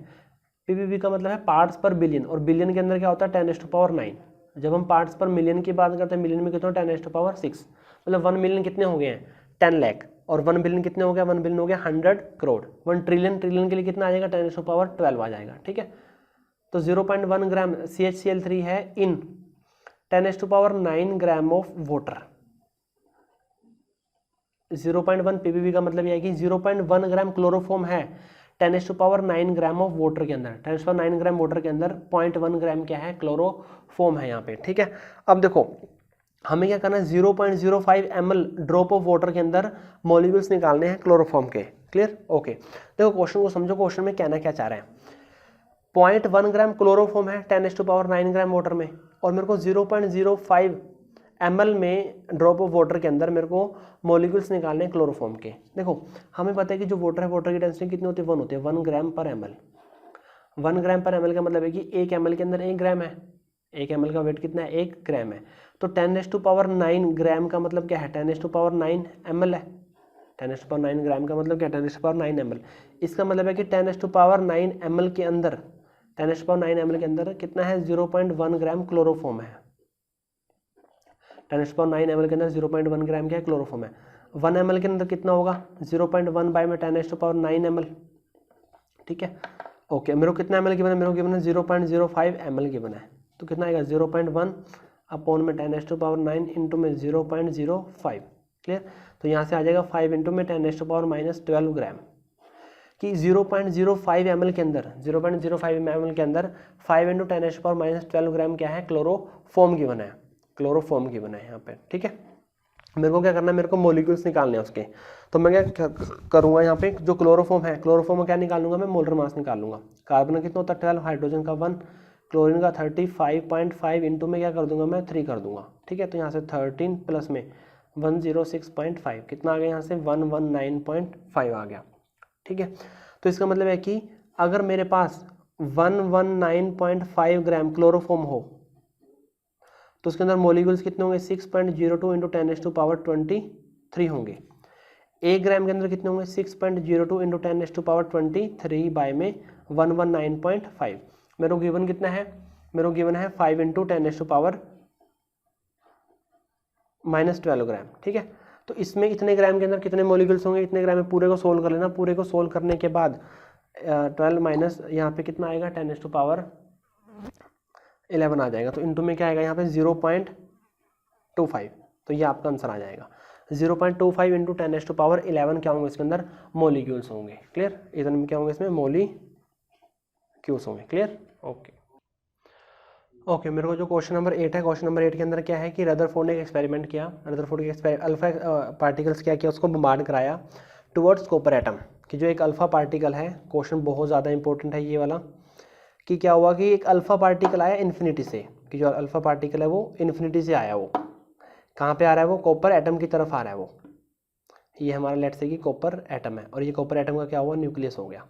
S1: ppb का मतलब है पार्ट्स पर बिलियन, और बिलियन के अंदर क्या होता है, 10⁻9। जब हम पार्ट्स पर मिलियन की बात करते हैं, मिलियन में कितना, 10⁻6, मतलब 1 मिलियन कितने हो गए हैं, 10 लाख। और 1 बिलियन कितने हो गया, 1 बिलियन हो गया 100 करोड़। 1 ट्रिलियन, ट्रिलियन के लिए कितना आ जाएगा 10⁻12 आ जाएगा, ठीक है। तो 0.1 ग्राम CH3 है इन 10⁻9 ग्राम ऑफ वाटर। 0.1 पीबीवी का मतलब यह है कि 0.1 ग्राम क्लोरोफॉर्म है 10⁻9 ग्राम ऑफ वाटर के अंदर। 10⁻9 ग्राम वाटर के अंदर 0.1 ग्राम क्या है, क्लोरोफॉर्म है यहाँ पे, ठीक है। अब देखो हमें क्या करना है, 0.05 ml ड्रॉप ऑफ वाटर के अंदर मॉलिक्यूल्स निकालने हैं क्लोरोफॉर्म के। Clear, okay. देखो क्वेश्चन को समझो, क्वेश्चन में कहना क्या चाह रहे हैं। 0.1 ग्राम क्लोरोफॉर्म है 10⁻9 ग्राम वाटर में, और मेरे को 0.05 ml में ड्रॉप ऑफ वाटर के अंदर मेरे को मॉलिक्यूल्स निकालने हैं क्लोरोफॉर्म के। देखो हमें पता है कि जो वाटर है, वाटर की डेंसिटी कितनी होती है, 1 होती है, 1 ग्राम पर ml। 1 ग्राम पर ml का मतलब है कि 1 ml के अंदर 1 ग्राम है। 1 ml का वेट कितना है, 1 ग्राम है। तो 10⁻9 ग्राम का मतलब क्या है, 10⁻9 ml है। 10⁻9 ग्राम का मतलब क्या, 10⁻9 ml। इसका मतलब है कि 10⁻9 ml के अंदर 10⁻9 ml के अंदर कितना है, 0.1 ग्राम क्लोरोफॉर्म है। 10⁻9 ml के अंदर 0.1 ग्राम क्या है, क्लोरोफॉर्म है। 1 ml के अंदर कितना होगा, 0.1 बाय में 10⁻9 ml, ठीक है। ओके, मेरे को कितना ml गिवन है, मेरे को गिवन है 0.05 ml गिवन है। तो कितना आएगा, 0.1 अपॉन में 10⁻9 इंटू में 0.05। क्लियर, तो यहाँ से आ जाएगा 5 इंटू में 10⁻−12 ग्राम कि 0.05 ml के अंदर 0.05 ml के अंदर 5 इंटू 10⁻−12 ग्राम क्या है, क्लोरोफॉर्म गिवन है। क्लोरोफॉर्म गिवन है यहाँ पे, ठीक है। मेरे को क्या करना है, मेरे को मॉलिक्यूल्स निकालने हैं उसके। तो मैं क्या करूँगा, यहाँ पे जो क्लोरोफॉर्म है, क्लोरोफॉर्म में क्या निकालूंगा मैं, मोलर मास निकालूंगा। कार्बन का कितना होता है 12, हाइड्रोजन का 1, क्लोरीन का 35.5 इंटू में क्या कर दूंगा मैं, 3 कर दूंगा, ठीक है। तो यहाँ से 13 प्लस में 106.5 कितना आ गया, यहाँ से 119.5 आ गया, ठीक है। तो इसका मतलब है कि अगर मेरे पास 119.5 ग्राम क्लोरोफॉर्म हो तो उसके अंदर मॉलिक्यूल्स कितने होंगे, 6.02 इंटू 10⁻23 होंगे। 1 ग्राम के अंदर कितने होंगे, 6.02 इंटू 10⁻23 बाय में 119.5। मेरे को गिवन कितना है, मेरे को गिवन है 5 इंटू 10⁻−12 ग्राम, ठीक है। तो इसमें इतने ग्राम के अंदर कितने मॉलिक्यूल्स होंगे, इतने ग्राम में पूरे को सोल्व कर लेना। पूरे को सोल्व करने के बाद 12 माइनस यहाँ पे कितना आएगा, 10⁻11 आ जाएगा। तो इंटू में क्या आएगा यहाँ पे 0.25। तो ये आपका आंसर आ जाएगा 0.25 इंटू 10⁻11 क्या होंगे इसके अंदर, मॉलिक्यूल्स होंगे। क्लियर, इतने में क्या होंगे, इसमें मॉलिक्यूल्स होंगे। Clear, okay. ओके, मेरे को जो क्वेश्चन नंबर 8 है, क्वेश्चन नंबर 8 के अंदर क्या है कि रदरफोर्ड ने एक एक्सपेरिमेंट किया। रदरफोर्ड के अल्फा पार्टिकल्स क्या किया, उसको बम्बार्ड कराया टुवर्ड्स कॉपर एटम कि जो एक अल्फा पार्टिकल है। क्वेश्चन बहुत ज़्यादा इंपॉर्टेंट है ये वाला कि क्या हुआ कि एक अल्फा पार्टिकल आया इन्फिनिटी से, कि जो अल्फा पार्टिकल है वो इन्फिनिटी से आया। वो कहाँ पे आ रहा है, वो कॉपर एटम की तरफ आ रहा है। वो ये हमारा लेट्स से कि कॉपर एटम है, और ये कॉपर एटम का क्या हुआ, न्यूक्लियस हो गया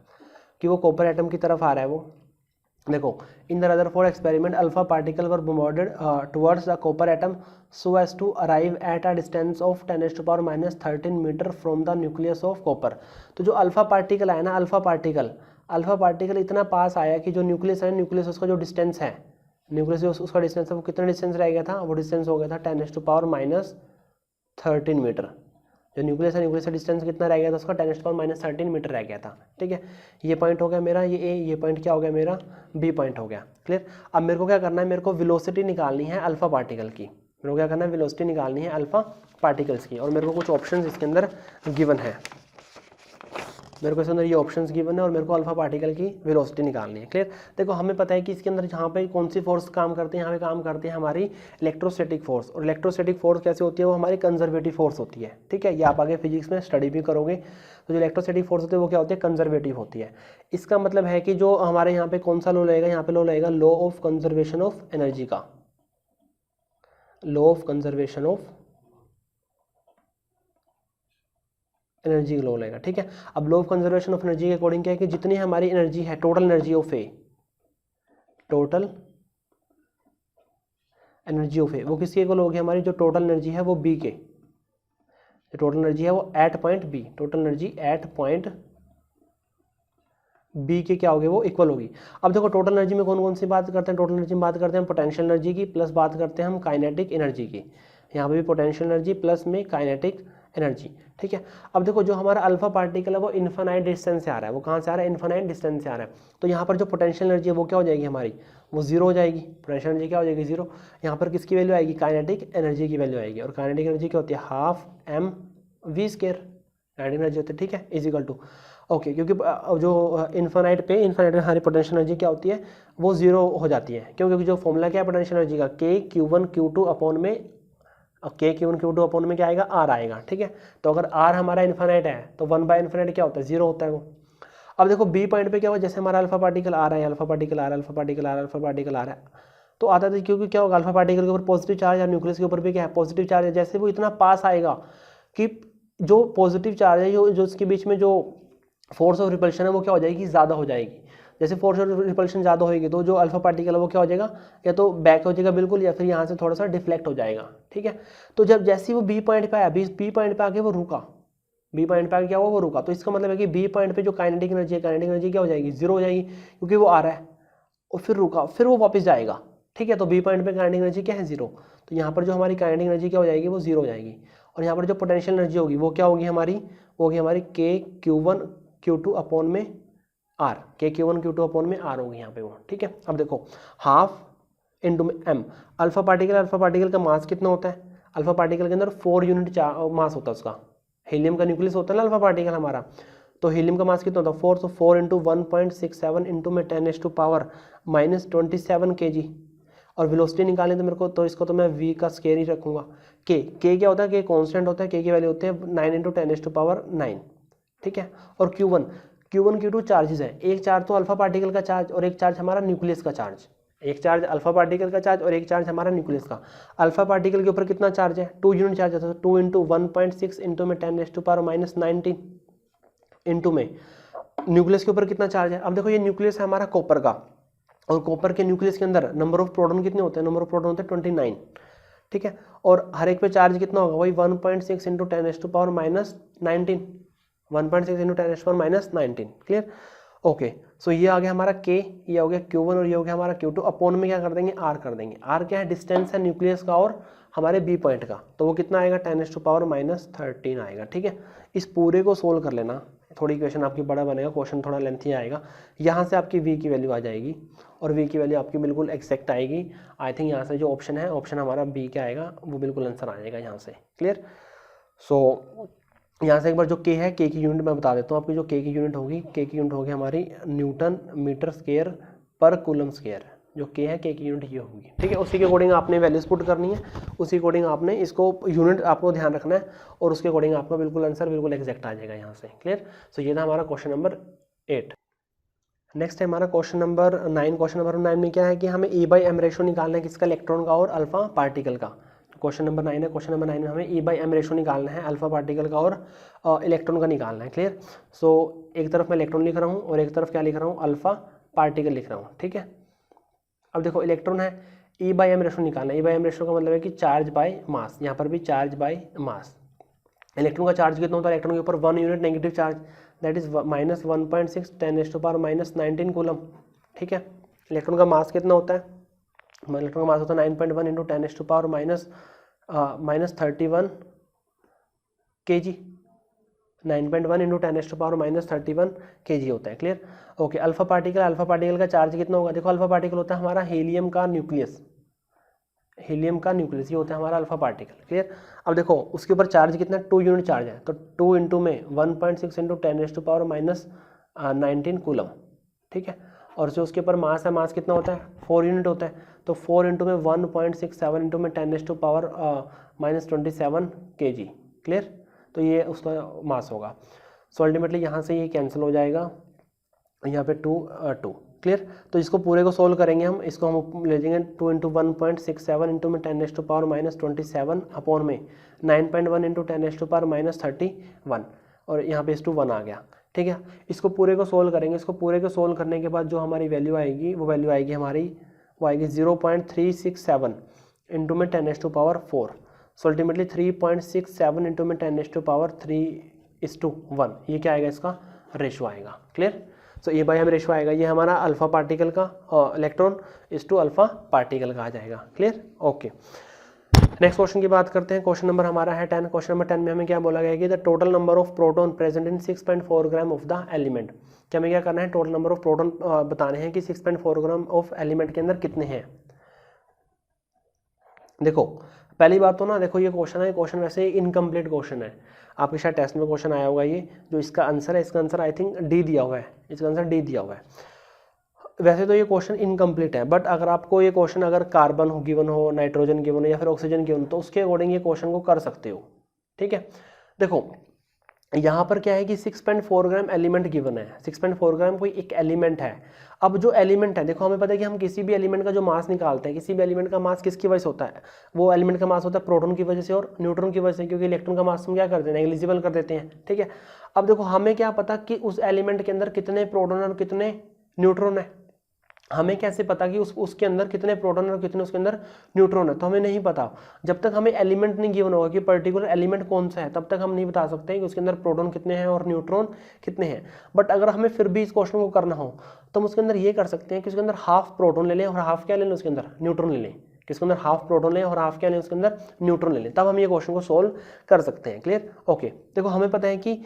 S1: कि वो कॉपर एटम की तरफ आ रहा है। वो देखो, in the Rutherford experiment alpha particle were bombarded towards the copper atom so as to arrive at a distance of 10⁻13 metre from the nucleus of copper. तो जो अल्फा पार्टिकल आया ना, अल्फा पार्टिकल इतना पास आया कि जो न्यूक्लियस है, न्यूक्लियस उसका जो डिस्टेंस है, न्यूक्लियस जो उसका डिस्टेंस है वो कितना डिस्टेंस रह गया था, वो डिस्टेंस हो गया था 10⁻13 मीटर। जो न्यूक्लियस है, न्यूक्लियस का डिस्टेंस कितना रह गया था उसका, 10⁻13 मीटर रह गया था, ठीक है। ये पॉइंट हो गया मेरा, ये ए, ये पॉइंट क्या हो गया मेरा, बी पॉइंट हो गया। क्लियर, अब मेरे को क्या करना है, मेरे को वेलोसिटी निकालनी है अल्फा पार्टिकल की। मेरे को क्या करना है, वेलोसिटी निकालनी है अल्फा पार्टिकल्स की, और मेरे को कुछ ऑप्शंस इसके अंदर गिवन है। मेरे को इसके अंदर ये ऑप्शंस गिवन है और मेरे को अल्फा पार्टिकल की वेलोसिटी निकालनी है। क्लियर, देखो हमें पता है कि इसके अंदर जहाँ पे कौन सी फोर्स काम करते हैं, यहाँ पे काम करते हैं हमारी इलेक्ट्रोस्टैटिक फोर्स। और इलेक्ट्रोस्टैटिक फोर्स कैसे होती है, वो हमारी कंजर्वेटिव फोर्स होती है, ठीक है। ये आप आगे फिजिक्स में स्टडी भी करोगे। तो जो इलेक्ट्रोस्टैटिक फोर्स होती है वो क्या होती है, कंजर्वेटिव होती है। इसका मतलब है कि जो हमारे यहाँ पे कौन सा लॉ लगेगा, यहाँ पे लॉ लगेगा law of conservation of energy का, law of conservation of energy का लॉ लगेगा, ठीक है। अब law of conservation of energy के अकॉर्डिंग क्या है कि जितनी हमारी एनर्जी है, total energy of A, total energy of A वो किसके इक्वल होगी, हमारी जो टोटल एनर्जी है वो बी के, जो टोटल एनर्जी है वो at point B, total energy at point B के क्या होगी, वो इक्वल होगी। अब देखो टोटल एनर्जी में कौन कौन सी बात करते हैं, टोटल एनर्जी में बात करते हैं पोटेंशियल एनर्जी की, प्लस बात करते हैं हम काइनेटिक एनर्जी की। यहाँ पे भी पोटेंशियल एनर्जी प्लस में काइनेटिक एनर्जी, ठीक है। अब देखो जो हमारा अल्फा पार्टिकल है वो इन्फिनाइट डिस्टेंस से आ रहा है, वो कहाँ से आ रहा है, इन्फिनाइट डिस्टेंस से आ रहा है। तो यहाँ पर जो पोटेंशियल एनर्जी है वो क्या हो जाएगी हमारी, वो जीरो हो जाएगी, पोटेंशियल एनर्जी क्या हो जाएगी, जीरो। यहाँ पर किसकी वैल्यू आएगी, काइनेटिक एनर्जी की वैल्यू आएगी, और काइनेटिक एनर्जी क्या होती है, half m v square kinetic energy होती है, ठीक है, इज इक्वल टू ओके, क्योंकि जो इन्फिनाइट में हमारी पोटेंशियल एनर्जी क्या होती है, वो जीरो हो जाती है, क्योंकि जो फॉर्मूला क्या है पोटेंशियल एनर्जी का, के Q1 Q2 अपॉन में, के Q1 Q2 अपॉन में क्या आएगा, आर आएगा, ठीक है। तो अगर आर हमारा इन्फिनाइट है तो 1/इन्फिनाइट क्या होता है, जीरो होता है वो। अब देखो बी पॉइंट पे क्या हुआ, जैसे हमारा अल्फा पार्टिकल आ रहा है, अल्फा पार्टिकल आ रहा है, अल्फा पार्टिकल आ रहा है, अल्फा पार्टिकल आ रहा है, तो आता था, क्योंकि क्या होगा, अल्फा पार्टिकल के ऊपर पॉजिटिव चार्ज और न्यूक्लियस के ऊपर भी क्या है, पॉजिटिव चार्ज है। जैसे वो इतना पास आएगा कि जो पॉजिटिव चार्ज है जो उसके बीच में जो फोर्स ऑफ रिपल्शन है वो क्या हो जाएगी, ज़्यादा हो जाएगी। जैसे फोर्स ऑफ रिपल्शन ज़्यादा होगी तो जो अल्फा पार्टिकल है वो क्या हो जाएगा, या तो बैक हो जाएगा बिल्कुल, या फिर यहाँ से थोड़ा सा डिफ्लेक्ट हो जाएगा, ठीक है। तो जब जैसे वो बी पॉइंट पे आया, बी पॉइंट पे आके वो रुका, बी पॉइंट पे आके क्या हुआ, वो रुका, तो इसका मतलब है कि बी पॉइंट पे जो काइनेटिक एनर्जी है, काइनेटिक एनर्जी क्या हो जाएगी, जीरो हो जाएगी, क्योंकि वो आ रहा है और फिर रुका, फिर वो वापस जाएगा, ठीक है। तो बी पॉइंट पे काइनेटिक एनर्जी क्या है, जीरो। तो यहाँ पर जो हमारी काइनेटिक एनर्जी क्या हो जाएगी, वो जीरो हो जाएगी। और यहाँ पर जो पोटेंशियल एनर्जी होगी वो क्या होगी हमारी, वो होगी हमारी के Q1 Q2 अपॉन में आर, के Q1 Q2 अपॉन में आर होगी यहाँ पे वो, ठीक है। अब देखो हाफ इंटू में एम, अल्फा पार्टिकल का मास कितना होता है, अल्फा पार्टिकल के अंदर 4 यूनिट मास होता है उसका, हीलियम का न्यूक्लियस होता है ना अल्फा पार्टिकल हमारा, तो हीलियम का मास कितना होता है 4, तो 4 इंटू 1.67 इंटू में 10⁻⁻27 kg। और वेलोसिटी निकालें तो मेरे को, तो इसको तो मैं v का स्क्वायर ही रखूंगा। के क्या होता है, के कांस्टेंट होता है, के की वैल्यू होती है 9 इंटू 10⁻⁹, ठीक है। और Q1 Q2 चार्जेस है, एक चार्ज तो अल्फा पार्टिकल का चार्ज और एक चार्ज हमारा न्यूक्लियस का चार्ज, एक चार्ज अल्फा पार्टिकल का चार्ज और एक चार्ज हमारा न्यूक्लियस का। अल्फा पार्टिकल के ऊपर कितना चार्ज है, 2 यूनिट चार्ज है, तो 2 इंटू 1.6 इंटू में 10⁻⁻19 इंटू में न्यूक्लियस के ऊपर कितना चार्ज है। अब देखो ये न्यूक्लियस है हमारा कॉपर का, और कॉपर के न्यूक्लियस के अंदर नंबर ऑफ प्रोटॉन कितने होते हैं, नंबर ऑफ प्रोटॉन होते हैं 29, ठीक है। और हर एक पे चार्ज कितना होगा, वही 1.6 इंटू 10⁻⁻19, 1.6 इंटू 10⁻⁻19, क्लियर, ओके। सो ये आ गया हमारा के, ये हो गया Q1 और ये हो गया हमारा Q2, अपॉन में क्या कर देंगे, आर कर देंगे। आर क्या है, डिस्टेंस है न्यूक्लियस का और हमारे बी पॉइंट का, तो वो कितना आएगा 10⁻⁻13 आएगा, ठीक है। इस पूरे को सोल्व कर लेना, थोड़ी क्वेश्चन आपकी बड़ा बनेगा, क्वेश्चन थोड़ा लेंथी आएगा। यहाँ से आपकी v की वैल्यू आ जाएगी और v की वैल्यू आपकी बिल्कुल एक्जैक्ट आएगी। आई थिंक यहाँ से जो ऑप्शन है, ऑप्शन हमारा b क्या आएगा, वो बिल्कुल आंसर आ जाएगा यहाँ से, क्लियर। सो यहाँ से एक बार जो k है, k की यूनिट मैं बता देता हूँ आपकी, जो k की यूनिट होगी, k की यूनिट होगी हमारी न्यूटन मीटर स्क्वायर पर कूलम स्क्वायर। जो k है, k की यूनिट ये होगी, ठीक है। उसी के अकॉर्डिंग आपने वैल्यूज पुट करनी है, उसी अकॉर्डिंग आपने इसको यूनिट आपको ध्यान रखना है, और उसके अकॉर्डिंग आपका बिल्कुल आंसर बिल्कुल एक्जैक्ट आ जाएगा यहाँ से, क्लियर। सो ये था हमारा क्वेश्चन नंबर 8। नेक्स्ट है हमारा क्वेश्चन नंबर 9। क्वेश्चन नंबर 9 में क्या है कि हमें E/m रेशो निकालना है, किसका, इलेक्ट्रॉन का और अल्फा पार्टिकल का। क्वेश्चन नंबर 9 है, क्वेश्चन नंबर 9 में हमें E/m रेशो निकालना है, अल्फा पार्टिकल का और इलेक्ट्रॉन का निकालना है, क्लियर। सो एक तरफ मैं इलेक्ट्रॉन लिख रहा हूँ और एक तरफ क्या लिख रहा हूँ, अल्फा पार्टिकल लिख रहा हूँ, ठीक है। अब देखो इलेक्ट्रॉन है, E/m रेशो निकालना है। E/m रेशो का मतलब है कि चार्ज बाय मास, यहाँ पर भी चार्ज बाय मास। इलेक्ट्रॉन का चार्ज कितना होता है, इलेक्ट्रॉन के ऊपर 1 unit negative charge, that is -1.6 10⁻⁻19 coulomb, ठीक है। इलेक्ट्रॉन का मास कितना होता है, इलेक्ट्रॉन का मास होता है 9.1 इंटू 10⁻⁻31 kg, 9.1 इंटू 10⁻⁻31 kg होता है, क्लियर, ओके। अल्फा पार्टिकल का चार्ज कितना होगा, देखो अल्फा पार्टिकल होता है हमारा हीलियम का न्यूक्लियस, ये होता है हमारा अल्फा पार्टिकल, क्लियर। अब देखो उसके ऊपर चार्ज कितना, 2 यूनिट चार्ज है, तो 2 इंटू में 1.6 इंटू 10⁻⁻19 कूलम, ठीक है। और जो उसके ऊपर मास है, मास कितना होता है, 4 यूनिट होता है, तो 4 इंटू में 1.67 इंटू में 10⁻⁻27 kg, क्लियर। तो ये उसका मास होगा। सो अल्टीमेटली यहाँ से ये कैंसिल हो जाएगा, यहाँ पे 2 क्लियर। तो इसको पूरे को सोल्व करेंगे हम, इसको हम ले जाएंगे 2 इंटू 1.67 इंटू में 10⁻⁻27 अपॉन में 9.1 इंटू 10⁻⁻31, और यहाँ पे 1 आ गया, ठीक है। इसको पूरे को सोल्व करेंगे, इसको पूरे को सोल्व करने के बाद जो हमारी वैल्यू आएगी, वो वैल्यू आएगी हमारी, वो आएगी 0.367 इंटू में 10⁻4। सो अल्टीमेटली 3.67 इंटू में 10⁻3:1, ये क्या आएगा, इसका रेशो आएगा, क्लियर। सो E/m रेशो आएगा, ये हमारा अल्फा पार्टिकल का इलेक्ट्रॉन इस टू अल्फा पार्टिकल का आ जाएगा, क्लियर, ओके। नेक्स्ट क्वेश्चन की बात करते हैं। क्वेश्चन नंबर हमारा है 10। क्वेश्चन नंबर 10 में हमें क्या बोला गया है कि the total number of proton present in 6.4 gram of the element. क्या हमें क्या करना है, टोटल नंबर ऑफ प्रोटॉन बताने हैं कि 6.4 ग्राम ऑफ एलिमेंट के अंदर कितने हैं। देखो पहली बात तो ना, देखो ये क्वेश्चन है, क्वेश्चन वैसे इनकम्प्लीट क्वेश्चन है, आपके शायद टेस्ट में क्वेश्चन आया होगा। ये जो इसका आंसर है, इसका आंसर आई थिंक डी दिया हुआ है, इसका आंसर डी दिया हुआ है। वैसे तो ये क्वेश्चन इनकम्प्लीट है, बट अगर आपको ये क्वेश्चन अगर कार्बन हो गिवन हो, नाइट्रोजन गिवन हो या फिर ऑक्सीजन गिवन हो, तो उसके अकॉर्डिंग ये क्वेश्चन को कर सकते हो। ठीक है, देखो यहाँ पर क्या है कि 6.4 ग्राम एलिमेंट गिवन है। 6.4 ग्राम कोई एक एलिमेंट है। अब जो एलिमेंट है, देखो हमें पता है कि हम किसी भी एलिमेंट का जो मास निकालते हैं, किसी भी एलिमेंट का मास किसकी वजह से होता है, वो एलिमेंट का मास होता है प्रोटॉन की वजह से और न्यूट्रॉन की वजह से, क्योंकि इलेक्ट्रॉन का मास हम क्या करते हैं, नेग्लिजिबल कर देते हैं। ठीक है, अब देखो हमें क्या पता कि उस एलिमेंट के अंदर कितने प्रोटॉन और कितने न्यूट्रॉन है, हमें कैसे पता कि उसके अंदर कितने प्रोटॉन और कितने उसके अंदर न्यूट्रॉन है, तो हमें नहीं पता। जब तक हमें एलिमेंट नहीं गिवन होगा कि पर्टिकुलर एलिमेंट कौन सा है, तब तक हम नहीं बता सकते कि उसके अंदर प्रोटॉन कितने हैं और न्यूट्रॉन कितने हैं। बट अगर हमें फिर भी इस क्वेश्चन को करना हो तो हम उसके अंदर ये कर सकते हैं कि उसके अंदर हाफ प्रोटॉन ले लें और हाफ क्या ले लें, उसके अंदर न्यूट्रॉन ले लें, कि उसके अंदर हाफ प्रोटॉन लें और हाफ क्या लें, उसके अंदर न्यूट्रॉन ले लें, तब हम ये क्वेश्चन को सोल्व कर सकते हैं। Clear, okay. देखो हमें पता है कि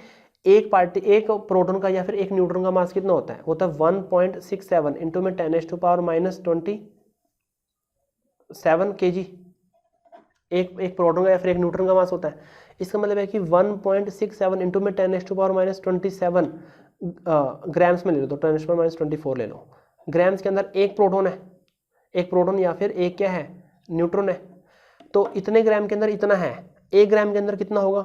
S1: एक प्रोटॉन का या फिर एक न्यूट्रॉन का मास कितना होता है, वो होता है 1.67 इंटू में 10⁻⁻27 kg। एक प्रोटॉन का या फिर एक न्यूट्रॉन का मास होता है। इसका मतलब है कि 1.67 इंटू में 10⁻⁻27 ग्राम्स में ले लो, तो 10⁻⁻24 ले लो। ग्राम्स के अंदर एक प्रोटॉन है, एक प्रोटॉन या फिर एक क्या है, न्यूट्रॉन है। तो इतने ग्राम के अंदर इतना है, एक ग्राम के अंदर कितना होगा,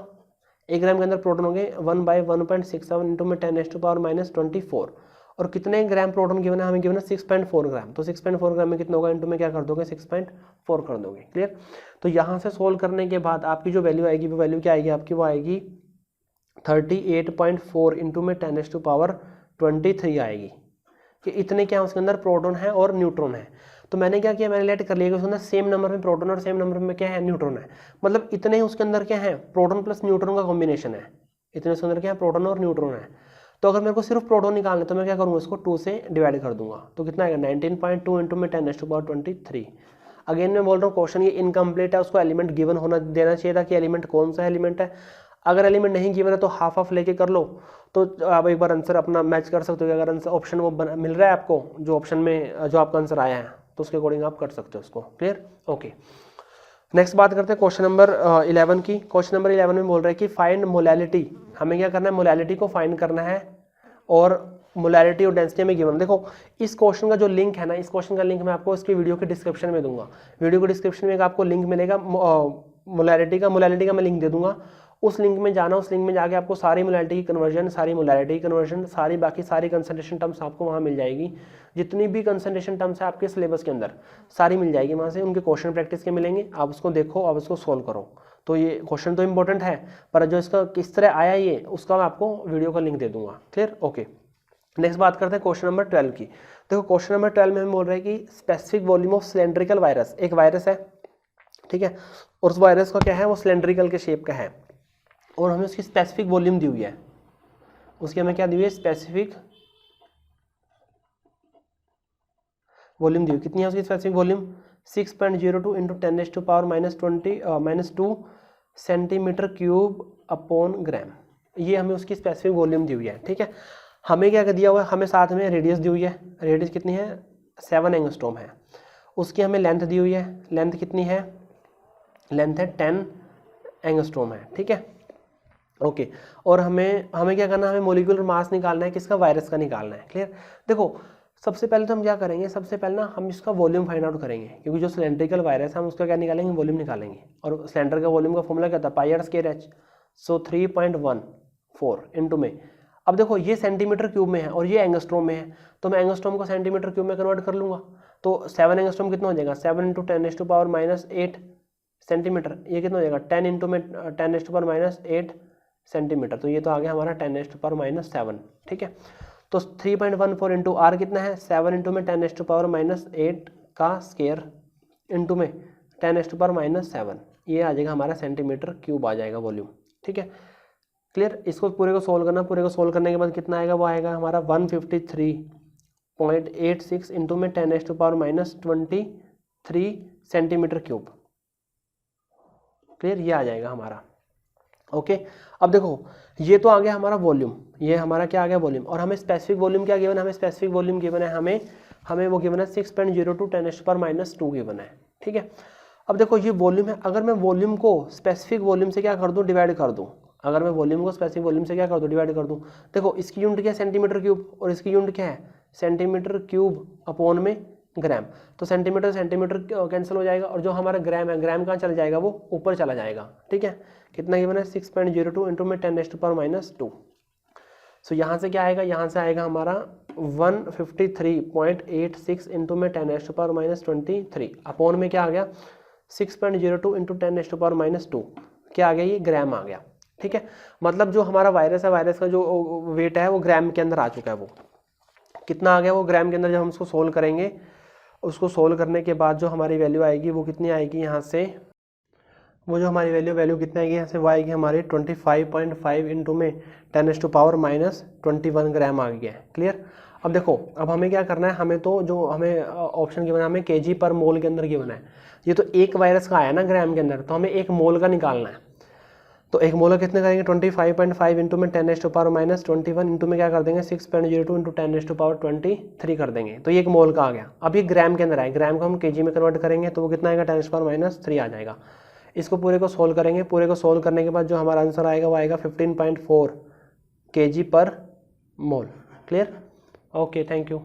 S1: एक ग्राम के अंदर प्रोटॉन होंगे 1/1.67 इंटू में 10⁻⁻24। और कितने ग्राम प्रोटॉन गिवन है, हमें गिवन है 6.4 ग्राम। तो 6.4 ग्राम में कितना होगा, इंटू में क्या कर दोगे, 6.4 कर दोगे। क्लियर, तो यहाँ से सोल्व करने के बाद आपकी जो वैल्यू आएगी, वो वैल्यू क्या आएगी आपकी, वो आएगी 38.4 इंटू में 10⁻23 आएगी, कि इतने क्या उसके अंदर प्रोटॉन है और न्यूट्रॉन है। तो मैंने क्या किया, मैंने लेट कर लिया कि उसके अंदर सेम नंबर में प्रोटॉन और सेम नंबर में क्या है, न्यूट्रॉन है। मतलब इतने ही उसके अंदर क्या है, प्रोटॉन प्लस न्यूट्रॉन का कॉम्बिनेशन है। इतने उसके अंदर क्या है, प्रोटॉन और न्यूट्रॉन है। तो अगर मेरे को सिर्फ प्रोटॉन निकालना है तो मैं क्या करूँगा, इसको 2 से डिवाइड कर दूंगा, तो कितना आएगा 19.2 इंटू में 10⁻23। अगेन मैं बोल रहा हूँ क्वेश्चन ये इनकम्प्लीट है, उसको एलिमेंट गिवन होना देना चाहिए था कि एलिमेंट कौन सा एलिमेंट है। अगर एलिमेंट नहीं गिवन है तो हाफ हाफ लेके कर लो, तो आप एक बार आंसर अपना मैच कर सकते हो। अगर आंसर ऑप्शन वो मिल रहा है आपको, जो ऑप्शन में जो आपका आंसर आया है, तो उसके अकॉर्डिंग आप कर सकते हो उसको। Clear, okay. नेक्स्ट बात करते हैं क्वेश्चन नंबर 11 की। क्वेश्चन नंबर 11 में बोल रहा है कि फाइंड मोलैलिटी। हमें क्या करना है, मोलैलिटी को फाइंड करना है, और मोलैलिटी और डेंसिटी में गिवन। देखो इस क्वेश्चन का जो लिंक है ना, इस क्वेश्चन का लिंक मैं आपको इसकी वीडियो के डिस्क्रिप्शन में दूंगा। वीडियो के डिस्क्रिप्शन में एक आपको लिंक मिलेगा मोलैलिटी का मैं लिंक दे दूंगा। उस लिंक में जाना, उस लिंक में जाके आपको सारी मोलैलिटी की कन्वर्जन, सारी मोलैलिटी की कन्वर्जन, बाकी सारी कंसंट्रेशन टर्म्स आपको वहाँ मिल जाएगी। जितनी भी कंसंट्रेशन टर्म्स है आपके सिलेबस के अंदर सारी मिल जाएगी वहाँ से। उनके क्वेश्चन प्रैक्टिस के मिलेंगे, आप उसको देखो, आप उसको सोल्व करो। तो ये क्वेश्चन तो इंपॉर्टेंट है, पर जो इसका किस तरह आया ये, उसका मैं आपको वीडियो का लिंक दे दूंगा। Clear, okay. नेक्स्ट बात करते हैं क्वेश्चन नंबर 12 की। देखो क्वेश्चन नंबर 12 में हम बोल रहे हैं कि specific volume of cylindrical virus. एक वायरस है, ठीक है, और उस वायरस का क्या है, वो सिलेंड्रिकल के शेप का है, और हमें उसकी स्पेसिफिक वॉल्यूम दी हुई है। उसकी हमें क्या दी हुई है, स्पेसिफिक वॉल्यूम दी हुई। कितनी है उसकी specific volume, 6.02 into 10⁻⁻2 centimetre cube upon gram. ये हमें उसकी स्पेसिफिक वॉल्यूम दी हुई है। ठीक है, हमें क्या दिया हुआ है, हमें साथ में रेडियस दी हुई है। रेडियस कितनी है, 7 एंगस्ट्रॉम है। उसकी हमें लेंथ दी हुई है, लेंथ कितनी है, लेंथ है 10 एंगस्ट्रॉम है। ठीक है, ओके। और हमें क्या करना है, हमें मोलिकुलर मास निकालना है, किसका, वायरस का निकालना है। क्लियर, देखो सबसे पहले तो हम क्या करेंगे, सबसे पहले ना हम इसका वॉल्यूम फाइंड आउट करेंगे, क्योंकि जो सिलेंड्रिकल वायरस है हम उसका क्या निकालेंगे, वॉल्यूम निकालेंगे। और सिलेंडर का वॉल्यूम का फॉर्मूला क्या था, πr²h। सो 3.14 इंटू में, अब देखो ये सेंटीमीटर क्यूब में है और ये एंगस्ट्रॉम में है, तो मैं एंगस्ट्रॉम को सेंटीमीटर क्यूब में कन्वर्ट कर लूँगा। तो 7 एंगस्ट्रॉम कितना हो जाएगा, 7 इंटू 10⁻⁻8 सेंटीमीटर। ये कितना हो जाएगा, 10 इंटू में 10⁻⁻8 सेंटीमीटर। तो ये तो आ गया हमारा 10⁻⁻7। ठीक है, तो 3.14 इंटू आर कितना है, 7 इंटू में 10⁻⁻8 का स्क्वायर इंटू में 10⁻⁻7। ये आ जाएगा हमारा सेंटीमीटर क्यूब आ जाएगा वॉल्यूम। ठीक है, क्लियर। इसको पूरे को सोल्व करना, पूरे को सोल्व करने के बाद कितना आएगा, वो आएगा हमारा 153.86 इंटू में 10⁻⁻23 सेंटीमीटर क्यूब। क्लियर, ये आ जाएगा हमारा। ओके, अब देखो ये तो आ गया हमारा वॉल्यूम, ये हमारा क्या आ गया वॉल्यूम, और हमें स्पेसिफिक वॉल्यूम क्या गिवन है, हमें स्पेसिफिक वॉल्यूम गिवन है, हमें वो गिवन है 6.02 10⁻², गिवन है। ठीक है, अब देखो ये वॉल्यूम है, अगर मैं वॉल्यूम को स्पेसिफिक वॉल्यूम से क्या कर दूं, डिवाइड कर दूं, अगर मैं वॉल्यूम को स्पेसिफिक वॉल्यूम से क्या कर दूं, डिवाइड कर दूं, देखो इसकी यूनिट क्या है सेंटीमीटर क्यूब, और इसकी यूनिट क्या है सेंटीमीटर क्यूब अपॉन में ग्राम, तो सेंटीमीटर सेंटीमीटर कैंसिल हो जाएगा, और जो हमारा ग्राम है, ग्राम कहाँ चला जाएगा, वो ऊपर चला जाएगा। ठीक है, कितना गिवन है 6.02 इंटू में 10⁻²। सो यहाँ से क्या आएगा, यहाँ से आएगा हमारा 153.86 इंटू में 10⁻23 अपॉन में क्या आ गया 6.02 इंटू 10⁻², क्या आ गया, ये ग्राम आ गया। ठीक है, मतलब जो हमारा वायरस है, वायरस का जो वेट है वो ग्राम के अंदर आ चुका है, वो कितना आ गया, वो ग्राम के अंदर। जब हम उसको सोल्व करेंगे, उसको सोल्व करने के बाद जो हमारी वैल्यू आएगी वो कितनी आएगी, यहाँ से वो जो हमारी वैल्यू कितनी आएगी, यहाँ से वो आएगी हमारी 25.5 इंटू में 10⁻⁻21 ग्राम आ गया है। क्लियर, अब देखो अब हमें क्या करना है, हमें तो जो हमें ऑप्शन गिवन है, हमें केजी पर मोल के अंदर गिवन है, ये तो एक वायरस का आया ना ग्राम के अंदर, तो हमें एक मोल का निकालना है। तो एक मोल का कितने करेंगे 25.5 इंटू में 10⁻⁻21 इंटू में क्या कर देंगे 6.02 इंटू 10⁻23 कर देंगे, तो ये एक मोल का आ गया। अब ये ग्राम के अंदर आए, ग्राम को हम केजी में कन्वर्ट करेंगे तो वो कितना आएगा 10⁻³ आ जाएगा। इसको पूरे को सोल्व करेंगे, पूरे को सोल्व करने के बाद जो हमारा आंसर आएगा वो आएगा 15.4 kg पर mole. Clear, okay, thank you.